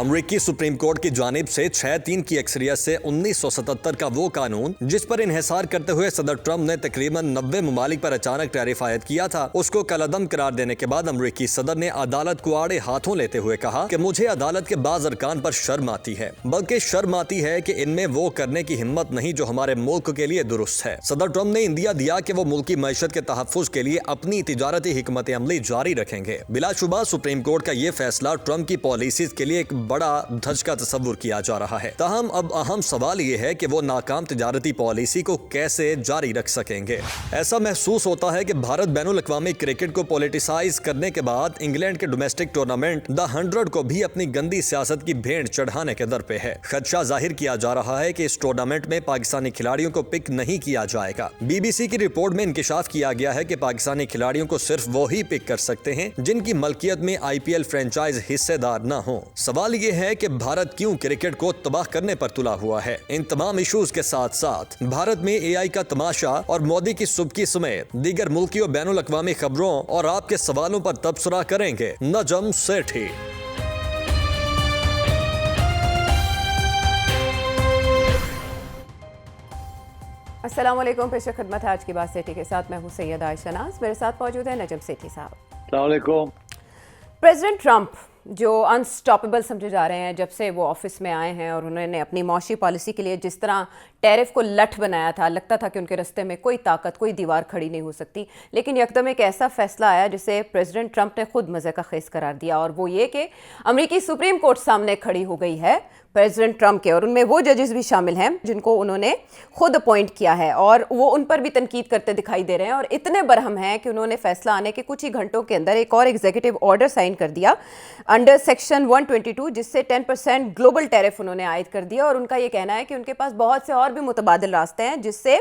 امریکی supreme court کی جانب سے 6-3 کی اکثریت سے 1977 کا وہ قانون جس پر انحصار کرتے ہوئے صدر ٹرمپ نے تقریباً 90 ممالک پر اچانک ٹیرف عائد کیا تھا، اس کو کالعدم قرار دینے کے بعد امریکی صدر نے عدالت کو آڑے ہاتھوں لیتے ہوئے کہا کہ مجھے عدالت کے بعض ارکان پر شرم آتی ہے، بلکہ شرم آتی ہے کہ ان میں وہ کرنے کی ہمت نہیں جو ہمارے ملک کے لیے درست ہے۔ صدر ٹرمپ نے اندیا دیا کہ وہ ملکی معیشت کے تحفظ کے لیے اپنی تجارتی حکمت عملی جاری رکھیں گے۔ بلا شبہ سپریم کورٹ کا یہ فیصلہ ٹرمپ کی پالیسیز کے لیے ایک بڑا دھچکا کا تصور کیا جا رہا ہے۔ تاہم اب اہم سوال یہ ہے کہ وہ ناکام تجارتی پالیسی کو کیسے جاری رکھ سکیں گے۔ ایسا محسوس ہوتا ہے کہ بھارت بین الاقوامی کرکٹ کو پولیٹیسائز کرنے کے بعد انگلینڈ کے ڈومیسٹک ٹورنامنٹ دی 100 کو بھی اپنی گندی سیاست کی بھینٹ چڑھانے کے در پہ ہے۔ خدشہ ظاہر کیا جا رہا ہے کہ اس ٹورنامنٹ میں پاکستانی کھلاڑیوں کو پک نہیں کیا جائے گا۔ بی بی سی کی رپورٹ میں انکشاف کیا گیا ہے کہ پاکستانی کھلاڑیوں کو صرف وہی پک کر سکتے ہیں جن کی ملکیت میں آئی پی ایل فرنچائز حصے دار نہ ہوں۔ سوال یہ ہے کہ بھارت کیوں کرکٹ کو تباہ کرنے پر تلا ہوا ہے؟ ان تمام ایشوز کے ساتھ ساتھ بھارت میں اے آئی کا تماشا اور مودی کی سبکی سمیت دیگر ملکی و بین الاقوامی خبروں اور آپ کے سوالوں پر تبصرہ کریں گے نجم سیٹھی۔ السلام علیکم، پیش خدمت ہے آج کی بات سیٹھی کے ساتھ، میں ہوں سید عائشہ ناز، میرے ساتھ موجود ہے نجم سیٹھی صاحب۔ السلام علیکم۔ پریزیڈنٹ ٹرمپ جو انسٹاپیبل سمجھے جا رہے ہیں جب سے وہ آفس میں آئے ہیں، اور انہوں نے اپنی معاشی پالیسی کے لیے جس طرح ٹیرف کو لٹھ بنایا تھا، لگتا تھا کہ ان کے رستے میں کوئی طاقت، کوئی دیوار کھڑی نہیں ہو سکتی، لیکن یکدم ایک ایسا فیصلہ آیا جسے پریزیڈنٹ ٹرمپ نے خود مزے کا خیز قرار دیا، اور وہ یہ کہ امریکی سپریم کورٹ سامنے کھڑی ہو گئی ہے پریزیڈنٹ ٹرمپ کے، اور ان میں وہ ججز بھی شامل ہیں جن کو انہوں نے خود اپوائنٹ کیا ہے، اور وہ ان پر بھی تنقید کرتے دکھائی دے رہے ہیں، اور اتنے برہم ہیں کہ انہوں نے فیصلہ آنے کے کچھ ہی گھنٹوں کے اندر ایک اور ایگزیکٹو آرڈر سائن کر دیا انڈر سیکشن 122، جس سے 10% گلوبل ٹیرف انہوں نے عائد کر دیا، اور ان کا یہ کہنا ہے کہ ان کے پاس بہت سے اور بھی متبادل راستے ہیں جس سے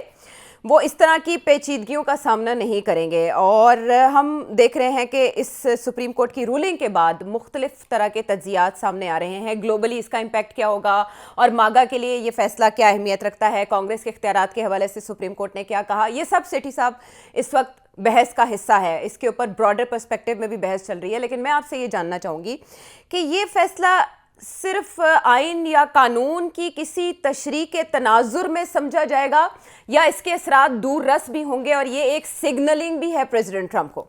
وہ اس طرح کی پیچیدگیوں کا سامنا نہیں کریں گے۔ اور ہم دیکھ رہے ہیں کہ اس سپریم کورٹ کی رولنگ کے بعد مختلف طرح کے تجزیات سامنے آ رہے ہیں، گلوبلی اس کا امپیکٹ کیا ہوگا، اور ماگا کے لیے یہ فیصلہ کیا اہمیت رکھتا ہے، کانگریس کے اختیارات کے حوالے سے سپریم کورٹ نے کیا کہا، یہ سب سیٹھی صاحب اس وقت بحث کا حصہ ہے، اس کے اوپر براڈر پرسپیکٹیو میں بھی بحث چل رہی ہے۔ لیکن میں آپ سے یہ جاننا چاہوں گی کہ یہ فیصلہ صرف آئین یا قانون کی کسی تشریح کے تناظر میں سمجھا جائے گا، یا اس کے اثرات دور رس بھی ہوں گے اور یہ ایک سگنلنگ بھی ہے پریزیڈنٹ ٹرمپ کو؟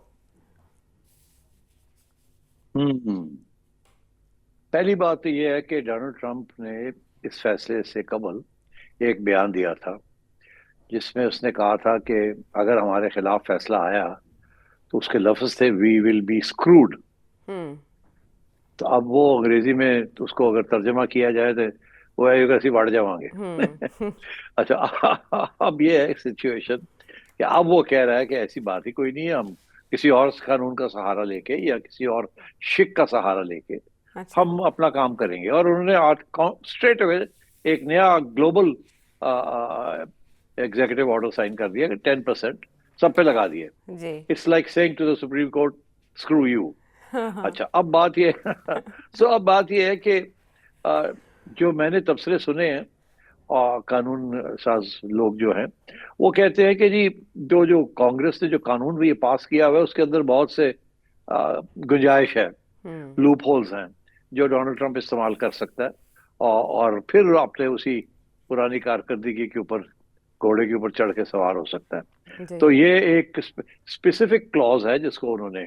پہلی بات تو یہ ہے کہ ڈونلڈ ٹرمپ نے اس فیصلے سے قبل ایک بیان دیا تھا جس میں اس نے کہا تھا کہ اگر ہمارے خلاف فیصلہ آیا تو اس کے لفظ تھے وی ول بی اسکروڈ۔ تو اب وہ انگریزی میں اس کو اگر ترجمہ کیا جائے تو وہ ہے کہ بڑھ جاؤں گے۔ اچھا، اب یہ ہے سچویشن کہ اب وہ کہہ رہا ہے کہ ایسی بات ہی کوئی نہیں ہے، ہم کسی اور قانون کا سہارا لے کے یا کسی اور شک کا سہارا لے کے ہم اپنا کام کریں گے۔ اور انہوں نے اسٹریٹ اوے ایک نیا گلوبل ایگزیکٹو آرڈر سائن کر دیا کہ 10% سب پہ لگا دیے۔ It's like saying to the supreme court screw you. اچھا، اب بات یہ ہے کہ جو میں نے تبصرے سنے ہیں اور قانون ساز لوگ جو ہیں وہ کہتے ہیں کہ جی جو کانگریس نے جو قانون بھی یہ پاس کیا ہوا ہے اس کے اندر بہت سے گنجائش ہے، لوپ ہولز ہیں جو ڈونلڈ ٹرمپ استعمال کر سکتا ہے اور پھر اپنے اسی پرانی کارکردگی کے اوپر گھوڑے کے اوپر چڑھ کے سوار ہو سکتا ہے۔ تو یہ ایک اسپیسیفک کلوز ہے جس کو انہوں نے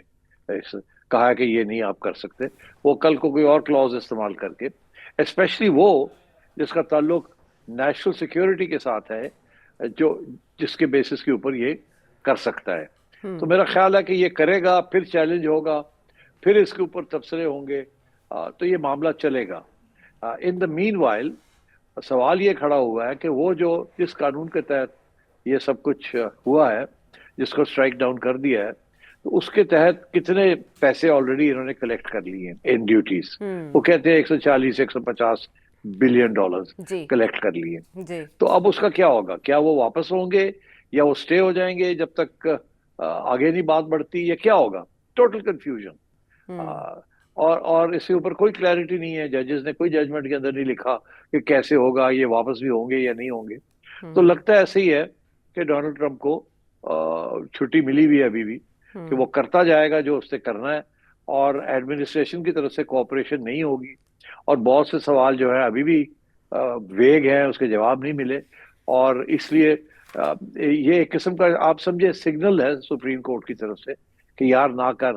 کہا کہ یہ نہیں آپ کر سکتے، وہ کل کو کوئی اور کلوز استعمال کر کے، اسپیشلی وہ جس کا تعلق نیشنل سیکیورٹی کے ساتھ ہے، جس کے بیسس کے اوپر یہ کر سکتا ہے۔ تو میرا خیال ہے کہ یہ کرے گا، پھر چیلنج ہوگا، پھر اس کے اوپر تبصرے ہوں گے، تو یہ معاملہ چلے گا۔ ان دا مین وائل سوال یہ کھڑا ہوا ہے کہ وہ جس قانون کے تحت یہ سب کچھ ہوا ہے، جس کو اسٹرائک ڈاؤن کر دیا ہے، تو اس کے تحت کتنے پیسے آلریڈی انہوں نے کلیکٹ کر لیے ہیں ان ڈیوٹیز۔ وہ کہتے ہیں 140-150 بلین ڈالرز کلیکٹ کر لیے۔ تو اب اس کا کیا ہوگا؟ کیا وہ واپس ہوں گے یا وہ سٹے ہو جائیں گے جب تک آگے نہیں بات بڑھتی، یا کیا ہوگا؟ Total confusion. اور اس کے اوپر کوئی کلیئرٹی نہیں ہے، ججز نے کوئی ججمنٹ کے اندر نہیں لکھا کہ کیسے ہوگا، یہ واپس بھی ہوں گے یا نہیں ہوں گے۔ تو لگتا ہے ایسے ہی ہے کہ ڈونلڈ ٹرمپ کو چھٹی ملی ہوئی ہے ابھی بھی کہ وہ کرتا جائے گا جو اس سے کرنا ہے، اور ایڈمنسٹریشن کی طرف سے کوآپریشن نہیں ہوگی اور بہت سے سوال جو ہے ابھی بھی ویگ ہیں, اس کے جواب نہیں ملے, اور اس لیے یہ ایک قسم کا آپ سمجھے سگنل ہے سپریم کورٹ کی طرف سے کہ یار نہ کر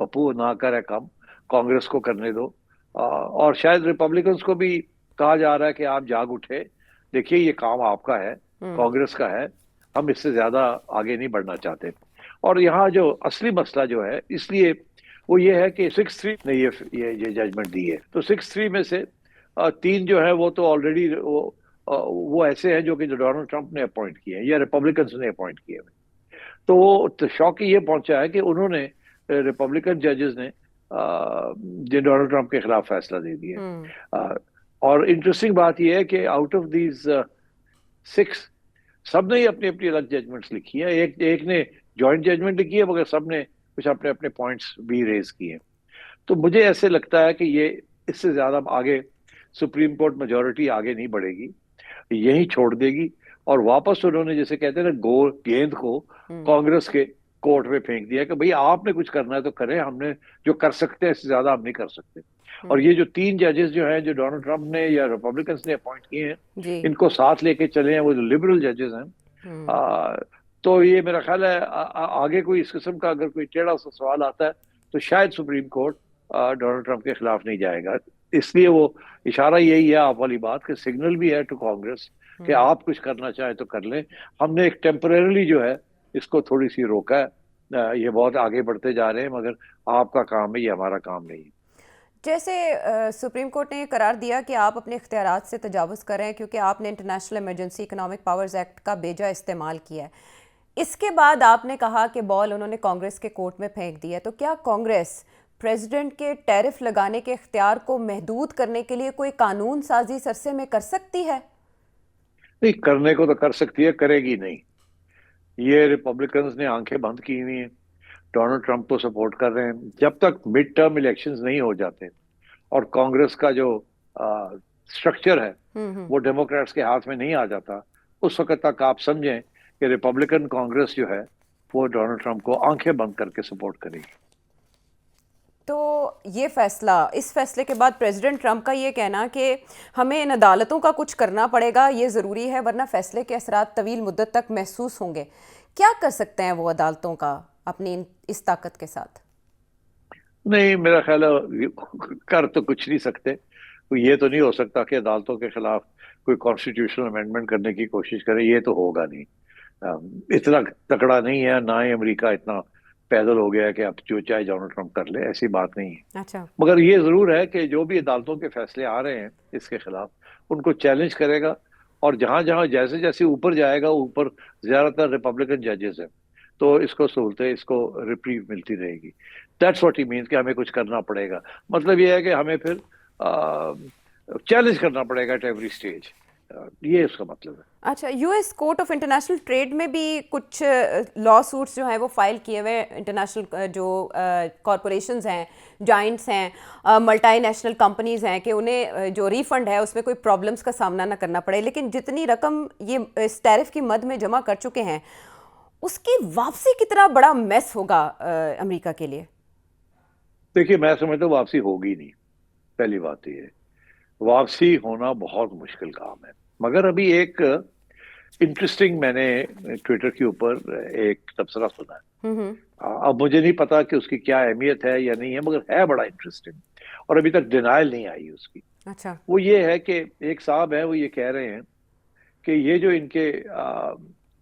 پپو, نہ کرے کم, کانگریس کو کرنے دو. اور شاید ریپبلکنس کو بھی کہا جا رہا ہے کہ آپ جاگ اٹھے, دیکھیے یہ کام آپ کا ہے, کانگریس کا ہے, ہم اس سے زیادہ آگے نہیں بڑھنا چاہتے. اور یہاں جو اصلی مسئلہ جو ہے اس لیے وہ یہ ہے کہ 6-3 نے یہ ججمنٹ دی ہے, تو 6-3 میں سے 3 جو ہے وہ تو آلریڈی وہ ایسے ہیں جو کہ ڈونلڈ ٹرمپ نے اپوائنٹ کیے ہیں یا ریپبلکنس نے اپوائنٹ کیے ہیں. تو وہ شوق یہ پہنچا ہے کہ انہوں نے ریپبلکن ججز نے ڈونلڈ ٹرمپ کے خلاف فیصلہ دے دیا. اور انٹرسٹنگ بات یہ ہے کہ آؤٹ آف دیز 6 سب نے ہی اپنی اپنی الگ ججمنٹس لکھی ہیں, ایک نے جوائنٹ ججمنٹ لکھی ہے, مگر سب نے کچھ اپنے اپنے پوائنٹس بھی ریز کیے ہیں. تو مجھے ایسے لگتا ہے کہ یہ اس سے زیادہ آگے سپریم کورٹ میجورٹی آگے نہیں بڑھے گی, یہیں چھوڑ دے گی, اور واپس انہوں نے جیسے کہتے ہیں نا گیند کو کانگریس کے کورٹ میں پھینک دیا کہ بھئی آپ نے کچھ کرنا ہے تو کریں, ہم نے جو کر سکتے ہیں اس سے زیادہ ہم نہیں کر سکتے. اور یہ جو 3 ججز جو ہیں جو ڈونلڈ ٹرمپ نے یا ریپبلکنس نے اپوائنٹ کیے ہیں, ان کو ساتھ لے کے چلے ہیں وہ جو لبرل ججز ہیں. تو یہ میرا خیال ہے آگے کوئی اس قسم کا اگر کوئی ٹیڑھا سا سوال آتا ہے تو شاید سپریم کورٹ ڈونلڈ ٹرمپ کے خلاف نہیں جائے گا. اس لیے وہ اشارہ یہی ہے آپ والی بات کہ سگنل بھی ہے ٹو کانگریس کہ آپ کچھ کرنا چاہیں تو کر لیں, ہم نے ایک ٹیمپریرلی جو ہے اس کو تھوڑی سی روکا ہے, یہ بہت آگے بڑھتے جا رہے ہیں, مگر آپ کا کام ہے, یہ ہمارا کام نہیں ہے. جیسے سپریم کورٹ نے یہ قرار دیا کہ آپ اپنے اختیارات سے تجاوز کر رہے ہیں کیونکہ آپ نے international emergency economic powers act کا بیجا استعمال کیا ہے, اس کے بعد آپ نے کہا کہ بال انہوں نے کانگریس کے کورٹ میں پھینک دیا, تو کیا کانگریس پریزیڈنٹ کے ٹیرف لگانے کے اختیار کو محدود کرنے کے لیے کوئی قانون سازی سرسے میں کر سکتی ہے؟ نہیں, کرنے کو تو کر سکتی ہے, کرے گی نہیں. یہ ریپبلکنز نے آنکھیں بند کی ہوئی ہیں, ڈونلڈ ٹرمپ کو سپورٹ کر رہے ہیں. جب تک مڈ ٹرم الیکشنز نہیں ہو جاتے اور کانگریس کا جو سٹرکچر ہے وہ ڈیموکریٹس کے ہاتھ میں نہیں آ جاتا, اس وقت تک آپ سمجھیں کہ ریپبلکن کانگریس جو ہے وہ ڈونلڈ ٹرمپ کو آنکھیں بند کر کے سپورٹ کرے گی. تو یہ فیصلہ, اس فیصلے کے بعد پریزیڈنٹ ٹرمپ کا یہ کہنا کہ ہمیں ان عدالتوں کا کچھ کرنا پڑے گا, یہ ضروری ہے ورنہ فیصلے کے اثرات طویل مدت تک محسوس ہوں گے, کیا کر سکتے ہیں وہ عدالتوں کا اپنی اس طاقت کے ساتھ؟ نہیں, میرا خیال ہے کر تو کچھ نہیں سکتے. یہ تو نہیں ہو سکتا کہ عدالتوں کے خلاف کوئی کانسٹیٹیوشنل امینڈمنٹ کرنے کی کوشش کرے, یہ تو ہوگا نہیں. اتنا تکڑا نہیں ہے, نہ ہی امریکہ اتنا پیدل ہو گیا ہے کہ اب جو چاہے ڈونلڈ ٹرمپ کر لے, ایسی بات نہیں ہے. اچھا, مگر یہ ضرور ہے کہ جو بھی عدالتوں کے فیصلے آ رہے ہیں اس کے خلاف ان کو چیلنج کرے گا, اور جہاں جہاں جیسے جیسے اوپر جائے گا اوپر زیادہ تر ریپبلکن ججز ہیں, تو اس کو سہولتیں, اس کو ریپریو ملتی رہے گی. دیٹس واٹ ہی مینس کہ ہمیں کچھ کرنا پڑے گا. مطلب یہ ہے کہ ہمیں پھر چیلنج کرنا پڑے گا ایٹ ایوری اسٹیج, یہ اس کا مطلب ہے. اچھا, U S court of international trade میں بھی کچھ لا سوٹس جو ہیں وہ فائل کیے ہوئے, انٹرنیشنل جو کارپوریشنز ہیں, جائنٹس ہیں, ملٹی نیشنل کمپنیز ہیں, کہ انہیں جو ریفنڈ ہے اس میں کوئی پرابلمس کا سامنا نہ کرنا پڑے, لیکن جتنی رقم یہ اس ٹیرف کی مد میں جمع کر چکے ہیں اس کی واپسی کتنا بڑا میس ہوگا امریکہ کے لیے؟ دیکھیے, میں سمجھتا ہوں واپسی ہوگی نہیں. پہلی بات یہ ہے, واپسی ہونا بہت مشکل کام ہے. مگر ابھی ایک انٹرسٹنگ میں نے ٹویٹر کے اوپر ایک تبصرہ سنا ہے, اب مجھے نہیں پتا کہ اس کی کیا اہمیت ہے یا نہیں ہے, مگر ہے بڑا انٹرسٹنگ اور ابھی تک ڈینائل نہیں آئی اس کی. اچھا, وہ یہ ہے کہ ایک صاحب ہے, وہ یہ کہہ رہے ہیں کہ یہ جو ان کے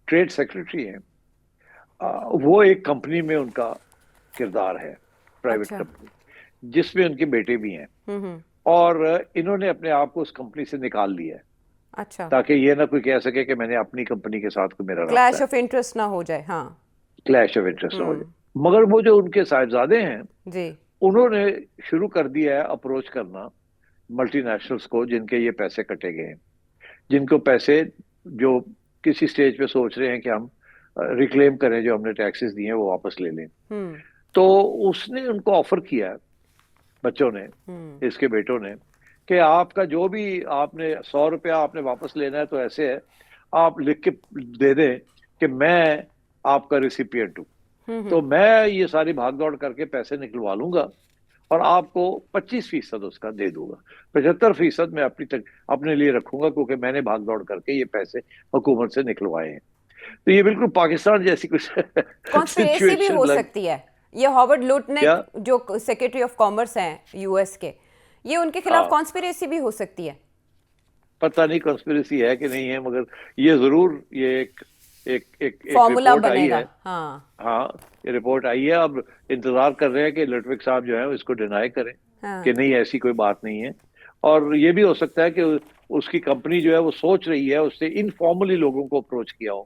ٹریڈ سیکرٹری ہیں وہ ایک کمپنی میں ان کا کردار ہے, پرائیویٹ کمپنی, جس میں ان کے بیٹے بھی ہیں, اور انہوں نے اپنے آپ کو اس کمپنی سے نکال لیا ہے. اچھا, تاکہ یہ نہ کوئی کہہ سکے کہ میں نے اپنی کمپنی کے ساتھ کوئی میرا کلیش آف انٹرسٹ نہ ہو جائے. ہاں, کلیش آف انٹرسٹ نہ ہو جائے. مگر وہ جو ان کے صاحبزادے ہیں جی, انہوں نے شروع کر دیا ہے اپروچ کرنا ملٹی نیشنلز کو جن کے یہ پیسے کٹے گئے ہیں, جن کو پیسے جو کسی سٹیج پہ سوچ رہے ہیں کہ ہم ریکلیم کریں, جو ہم نے ٹیکسز دیے ہیں وہ واپس لے لیں. تو اس نے ان کو آفر کیا, بچوں نے, اس کے بیٹوں نے, کہ آپ کا جو بھی آپ نے 100 روپیہ آپ نے واپس لینا ہے تو ایسے ہے, آپ لکھ کے دے دیں کہ میں آپ کا ریسیپینٹ ہوں, تو میں یہ ساری بھاگ دوڑ کر کے پیسے نکلوا لوں گا, اور آپ کو 25% اس کا دے دوں گا، 75% میں اپنے لیے رکھوں گا، کیونکہ میں نے بھاگ دوڑ کر کے یہ پیسے حکومت سے نکلوائے ہیں. تو یہ بالکل پاکستان جیسی کچھ کانسپریسی بھی ہو سکتی ہے. یہ ہاورڈ لوٹنک جو سیکرٹری آف کامرس ہیں یو ایس کے، یہ ان کے خلاف کانسپریسی بھی ہو سکتی ہے. پتہ نہیں کانسپریسی ہے کہ نہیں ہے، مگر یہ ضرور یہ ایک فارمولا رپورٹ بنے آئی گا. ہے. ہاں یہ رپورٹ آئی ہے. اب انتظار کر رہے ہیں کہ لٹوک صاحب جو ہے اس کو ڈینائی کریں کہ نہیں ایسی کوئی بات نہیں ہے. اور یہ بھی ہو سکتا ہے کہ اس کی کمپنی جو ہے وہ سوچ رہی ہے اس سے انفارملی لوگوں کو اپروچ کیا ہو،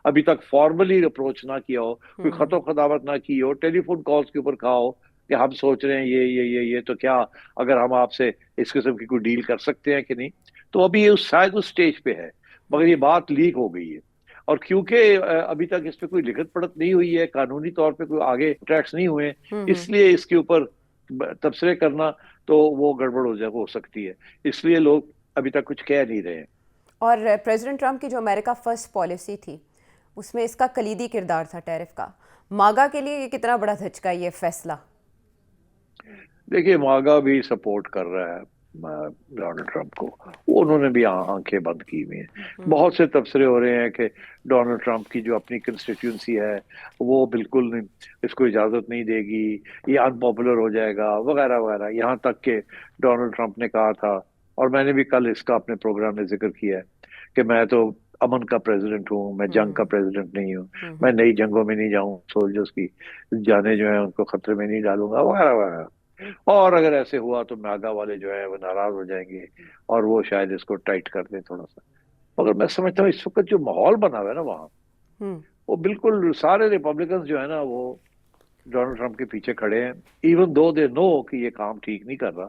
ابھی تک فارملی اپروچ نہ کیا ہو، کوئی خط و خداوت نہ کی ہو، ٹیلی فون کالز کے اوپر کہا ہو کہ ہم سوچ رہے ہیں یہ تو کیا اگر ہم آپ سے اس قسم کی کوئی ڈیل کر سکتے ہیں کہ نہیں. تو ابھی یہ شاید اس سٹیج پہ ہے، مگر یہ بات لیک ہو گئی ہے. اور کیونکہ ابھی تک اس پہ کوئی لکھت پڑھت نہیں ہوئی ہے، قانونی طور پہ کوئی آگے ٹریکس نہیں ہوئے، اس لیے اس کے اوپر تبصرے کرنا تو وہ گڑبڑ ہو سکتی ہے. اس لیے لوگ ابھی تک کچھ کہہ نہیں رہے ہیں. اور پریزیڈنٹ ٹرمپ کی جو امریکہ فرسٹ پالیسی تھی اس میں اس کا کلیدی کردار تھا ٹیرف کا. ماگا کے لیے یہ کتنا بڑا دھچکا یہ فیصلہ؟ دیکھیے ماگا بھی سپورٹ کر رہا ہے ڈونلڈ ٹرمپ کو، انہوں نے بھی آنکھیں بند کی ہوئی ہیں. بہت سے تبصرے ہو رہے ہیں کہ ڈونلڈ ٹرمپ کی جو اپنی کنسٹیٹیوئنسی ہے وہ بالکل اس کو اجازت نہیں دے گی، یہ ان پاپولر ہو جائے گا وغیرہ وغیرہ. یہاں تک کہ ڈونلڈ ٹرمپ نے کہا تھا، اور میں نے بھی کل اس کا اپنے پروگرام میں ذکر کیا ہے کہ میں تو امن کا پریزیڈنٹ ہوں، میں جنگ کا پریزیڈنٹ نہیں ہوں، میں نئی جنگوں میں نہیں جاؤں، سولجرز کی جانیں جو ہیں ان کو خطرے میں نہیں ڈالوں گا وغیرہ وغیرہ. اور اگر ایسے ہوا تو میگا والے جو ہیں وہ ناراض ہو جائیں گے اور وہ شاید اس کو ٹائٹ کر دیں تھوڑا سا. مگر میں سمجھتا ہوں اس وقت جو ماحول بنا ہوا ہے نا وہاں، وہ بالکل سارے ریپبلکنز جو ہے نا وہ ڈونلڈ ٹرمپ کے پیچھے کھڑے ہیں، ایون دو دے نو کہ یہ کام ٹھیک نہیں کر رہا.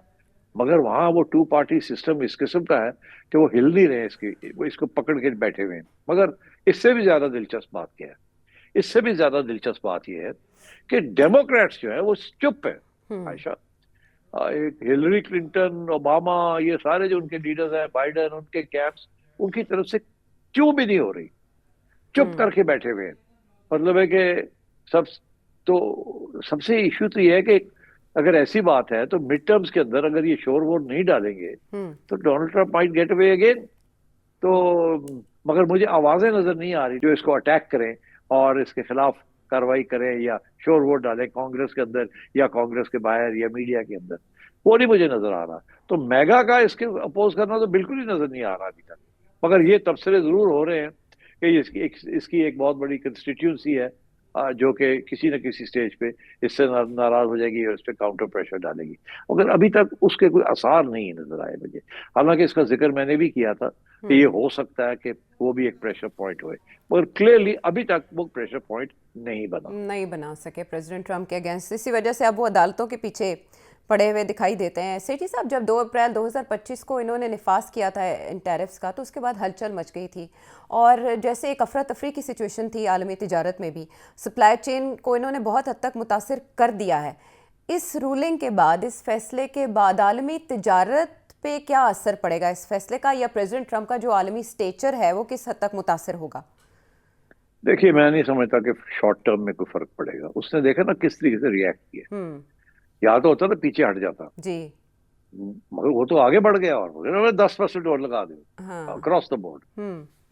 مگر وہاں وہ 2 پارٹی سسٹم اس قسم کا ہے کہ وہ ہل نہیں رہے، وہ اس کو پکڑ کے بیٹھے ہوئے ہیں. مگر اس سے بھی زیادہ دلچسپ بات کیا ہے؟ اس سے بھی زیادہ دلچسپ بات یہ ہے کہ ڈیموکریٹس جو ہے وہ چپ ہے. عائشہ، ہلری کلنٹن، اوباما، یہ سارے جو ان کے لیڈرز ہیں، بائیڈن، ان کے کیمپس، ان کی طرف سے کیوں بھی نہیں ہو رہی، چپ کر کے بیٹھے ہوئے ہیں. مطلب ہے کہ سب سے ایشو تو یہ ہے کہ اگر ایسی بات ہے تو مڈ ٹرمز کے اندر اگر یہ شور وور نہیں ڈالیں گے تو Donald Trump might get away again. تو مگر مجھے آوازیں نظر نہیں آ رہی جو اس کو اٹیک کریں اور اس کے خلاف کاروائی کریں یا شور وور ڈالیں کانگریس کے اندر یا کانگریس کے باہر یا میڈیا کے اندر. وہ نہیں مجھے نظر آ رہا. تو میگا کا اس کے اپوز کرنا تو بالکل ہی نظر نہیں آ رہا ابھی تک. مگر یہ تبصرے ضرور ہو رہے ہیں کہ اس کی ایک بہت بڑی کنسٹیٹیوئنسی ہے جو کہ کسی نہ کسی سٹیج پہ اس سے ناراض ہو جائے گی اور اس پہ کاؤنٹر پریشر ڈالے گی. مگر ابھی تک اس کے کوئی آثار نہیں نظر آئے مجھے. حالانکہ اس کا ذکر میں نے بھی کیا تھا کہ یہ ہو سکتا ہے کہ وہ بھی ایک پریشر پوائنٹ ہوئے، مگر کلیئرلی ابھی تک وہ پریشر پوائنٹ نہیں بنا سکے پریزیڈنٹ ٹرمپ کے اگینسٹ. اسی وجہ سے اب وہ عدالتوں کے پیچھے پڑے ہوئے دکھائی دیتے ہیں. سیٹھی صاحب، جب 2 اپریل 2025 کو انہوں نے نفاذ کیا تھا ان ٹیرفز کا تو اس کے بعد ہلچل مچ گئی تھی، اور جیسے ایک افراتفری کی سچویشن تھی عالمی تجارت میں بھی، سپلائی چین کو انہوں نے بہت حد تک متاثر کر دیا ہے. اس رولنگ کے بعد، اس فیصلے کے بعد عالمی تجارت پہ کیا اثر پڑے گا اس فیصلے کا، یا پریزیڈنٹ ٹرمپ کا جو عالمی سٹیچر ہے وہ کس حد تک متاثر ہوگا؟ دیکھیے میں نہیں سمجھتا کہ شارٹ ٹرم میں کوئی فرق پڑے گا. اس نے دیکھا نا کس طریقے سے ریئیکٹ کیا، یا تو ہوتا نا پیچھے ہٹ جاتا جی، مگر وہ تو آگے بڑھ گیا اور 10% اور لگا دیں اکراس دا بورڈ.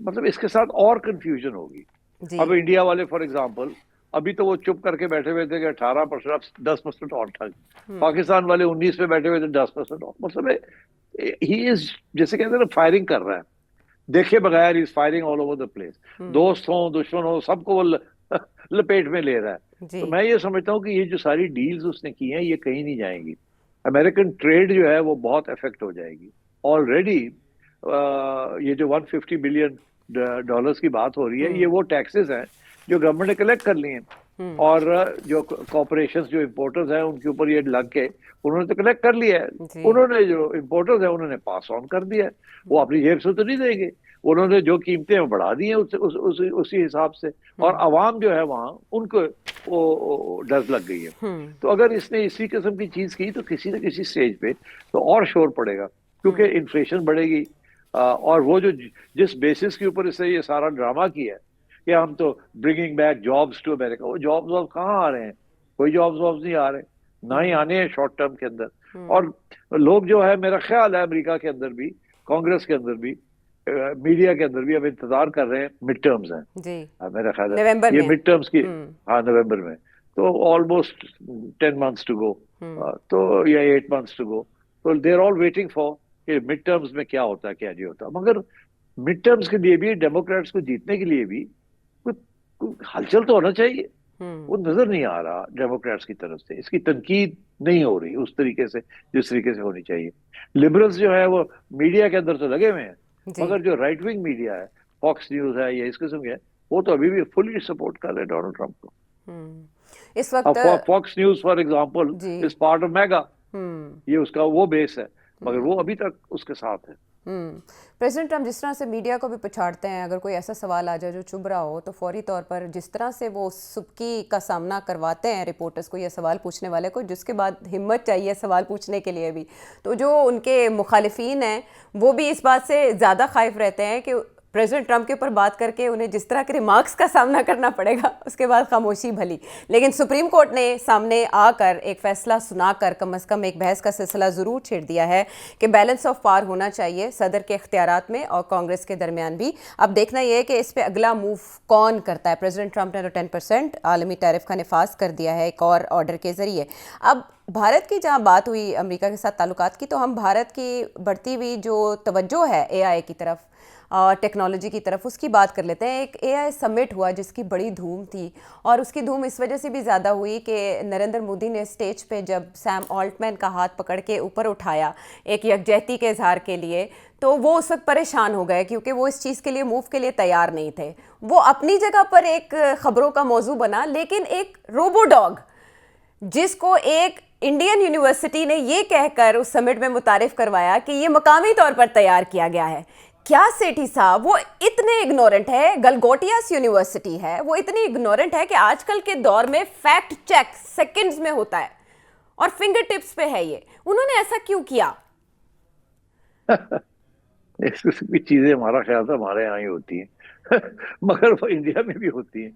مطلب اس کے ساتھ اور کنفیوژن ہوگی. اب انڈیا والے فار ایگزامپل ابھی تو وہ چپ کر کے بیٹھے ہوئے تھے کہ 18%، 10% اور تھا. پاکستان والے 19 پہ بیٹھے ہوئے تھے 10% اور. مطلب ہی از جیسے کہتے ہیں نا فائرنگ کر رہا ہے دیکھے بغیر، is firing all over the place. دوست ہوں دشمن ہو سب کو وہ لپیٹ میں لے رہا ہے. تو میں یہ سمجھتا ہوں کہ یہ جو ساری ڈیلز اس نے کی ہیں یہ کہیں نہیں جائیں گی. امریکن ٹریڈ جو ہے وہ بہت افیکٹ ہو جائے گی. آلریڈی یہ جو $150 بلین کی بات ہو رہی ہے یہ وہ ٹیکسز ہیں جو گورنمنٹ نے کلیکٹ کر لی ہیں، اور جو کارپوریشنز جو امپورٹرز ہیں ان کے اوپر یہ لگ کے انہوں نے تو کلیکٹ کر لیا ہے. انہوں نے جو امپورٹرز ہیں انہوں نے پاس آن کر دیا ہے. وہ اپنی جیب سے تو نہیں دیں گے، انہوں نے جو قیمتیں بڑھا دی ہیں اسی حساب سے. اور عوام جو ہے وہاں ان کو وہ ڈر لگ گئی ہے. تو اگر اس نے اسی قسم کی چیز کی تو کسی نہ کسی سٹیج پہ تو اور شور پڑے گا، کیونکہ انفلیشن بڑھے گی. اور وہ جو جس بیسس کے اوپر اس نے یہ سارا ڈرامہ کیا ہے کہ ہم تو برنگنگ بیک جابس ٹو امریکہ، وہ جابس کہاں آ رہے ہیں؟ کوئی جابس نہیں آ رہے. نہ ہی آنے ہیں شارٹ ٹرم کے اندر. اور لوگ جو ہے میرا خیال ہے امریکہ کے اندر بھی, کانگریس کے اندر بھی, میڈیا کے اندر بھی اب انتظار کر رہے ہیں, مڈ ٹرمز ہیں میرا خیال ہے یہ مڈ ٹرمز کی, ہاں نومبر میں, تو آلموسٹ 10 months to go, تو یا 8 months to go, تو they are all waiting for کہ مڈ ٹرمز میں کیا ہوتا ہے کیا نہیں ہوتا. مگر مڈ ٹرمز کے لیے بھی ڈیموکریٹس کو جیتنے کے لیے بھی کوئی ہلچل تو ہونا چاہیے, وہ نظر نہیں آ رہا ڈیموکریٹس کی طرف سے. اس کی تنقید نہیں ہو رہی اس طریقے سے جس طریقے سے ہونی چاہیے. لبرلز جو ہے وہ میڈیا کے اندر تو لگے ہوئے ہیں, مگر جو رائٹ ونگ میڈیا ہے, فاکس نیوز ہے یا اس قسم کے, وہ تو ابھی بھی فلی سپورٹ کر رہے ہیں ڈونلڈ ٹرمپ کو. اس وقت Fox news for example is part of mega, یہ اس کا وہ بیس ہے, مگر وہ ابھی تک اس کے ساتھ ہے. پریزیڈنٹ ٹرمپ جس طرح سے میڈیا کو بھی پچھاڑتے ہیں, اگر کوئی ایسا سوال آ جائے جو چبھ رہا ہو تو فوری طور پر جس طرح سے وہ سبکی کا سامنا کرواتے ہیں رپورٹرز کو یا سوال پوچھنے والے کو, جس کے بعد ہمت چاہیے سوال پوچھنے کے لیے بھی, تو جو ان کے مخالفین ہیں وہ بھی اس بات سے زیادہ خائف رہتے ہیں کہ پریزیڈنٹ ٹرمپ کے اوپر بات کر کے انہیں جس طرح کے ریمارکس کا سامنا کرنا پڑے گا اس کے بعد خاموشی بھلی. لیکن سپریم کورٹ نے سامنے آ کر ایک فیصلہ سنا کر کم از کم ایک بحث کا سلسلہ ضرور چھیڑ دیا ہے کہ بیلنس آف پاور ہونا چاہیے صدر کے اختیارات میں اور کانگریس کے درمیان بھی. اب دیکھنا یہ ہے کہ اس پہ اگلا موو کون کرتا ہے. پریزیڈنٹ ٹرمپ نے تو 10% عالمی ٹیرف کا نفاذ کر دیا ہے ایک اور آرڈر کے ذریعے. اب بھارت کی جہاں بات ہوئی امریکہ کے ساتھ تعلقات کی, تو ہم بھارت کی بڑھتی ہوئی جو توجہ ہے اے آئی کی طرف اور ٹیکنالوجی کی طرف, اس کی بات کر لیتے ہیں. ایک اے آئی سمٹ ہوا جس کی بڑی دھوم تھی, اور اس کی دھوم اس وجہ سے بھی زیادہ ہوئی کہ نریندر مودی نے اسٹیج پہ جب سیم آلٹمین کا ہاتھ پکڑ کے اوپر اٹھایا ایک یکجہتی کے اظہار کے لیے, تو وہ اس وقت پریشان ہو گئے کیونکہ وہ اس چیز کے لیے موو کے لیے تیار نہیں تھے. وہ اپنی جگہ پر ایک خبروں کا موضوع بنا, لیکن ایک روبو ڈاگ جس کو ایک انڈین یونیورسٹی نے یہ کہہ کر اس سمٹ میں متعارف کروایا کہ یہ مقامی طور پر تیار کیا گیا ہے. کیا سیٹھی صاحب, وہ اتنے اگنورنٹ ہے, گلگوٹیاس یونیورسٹی ہے, وہ اتنی اگنورنٹ ہے کہ آج کل کے دور میں فیکٹ چیک سیکنڈز میں ہوتا ہے اور فنگر ٹپس پہ ہے. یہ انہوں نے ایسا کیوں کیا؟ اس قسم کی چیزیں ہمارا خیال تھا ہمارے یہاں ہی ہوتی ہیں مگر وہ انڈیا میں بھی ہوتی ہیں.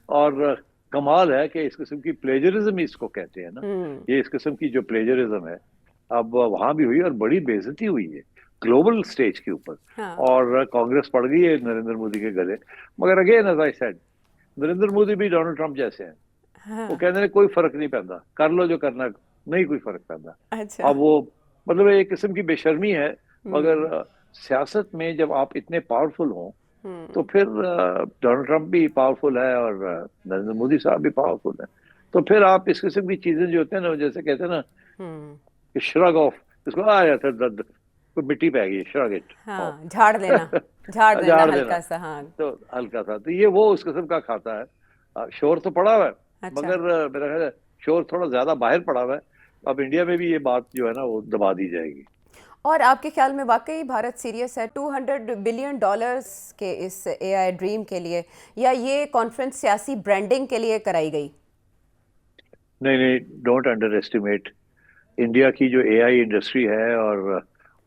اور کمال ہے کہ اس قسم کی پلیجرزم اس کو کہتے ہیں نا, یہ اس قسم کی جو پلیجرزم ہے اب وہاں بھی ہوئی اور بڑی بے عزتی ہوئی ہے گلوبل سٹیج کے اوپر. اور کانگریس پڑ گئی ہے نریندر مودی کے گلے. مگر again as I said, Narendra Modi بھی ڈونلڈ ٹرمپ جیسے ہیں, وہ کہتے ہیں کوئی فرق نہیں پڑتا, کر لو جو کرنا, نہیں کوئی فرق پڑتا. اب وہ مطلب ایک قسم کی بے شرمی ہے. مگر سیاست میں جب آپ اتنے پاورفل ہوں تو پھر ڈونلڈ ٹرمپ بھی پاورفل ہے اور نریندر مودی صاحب بھی پاورفل ہے, تو پھر آپ اس قسم کی چیزیں جو ہوتے ہیں نا, جیسے کہتے ہیں نا شرگ آف, اس کو آ جاتا ہے مٹی پہ گئی, شرگ اٹ, جھاڑ دینا ہلکا سا, تو ہلکا سا, تو یہ وہ اس قسم کا کھاتا ہے. شور تو پڑا ہوا ہے, مگر میرا خیال ہے شور تھوڑا زیادہ باہر پڑا ہوا ہے. اب انڈیا میں بھی یہ بات جو ہے نا وہ دبا دی جائے گی. اور آپ کے خیال میں واقعی بھارت سیریس ہے $200 بلین کے اس اے آئی ڈریم کے لیے, یا یہ کانفرنس سیاسی برانڈنگ کے لیے کرائی گئی؟ نہیں, ڈونٹ انڈر ایسٹیمیٹ انڈیا کی جو اے آئی انڈسٹری ہے اور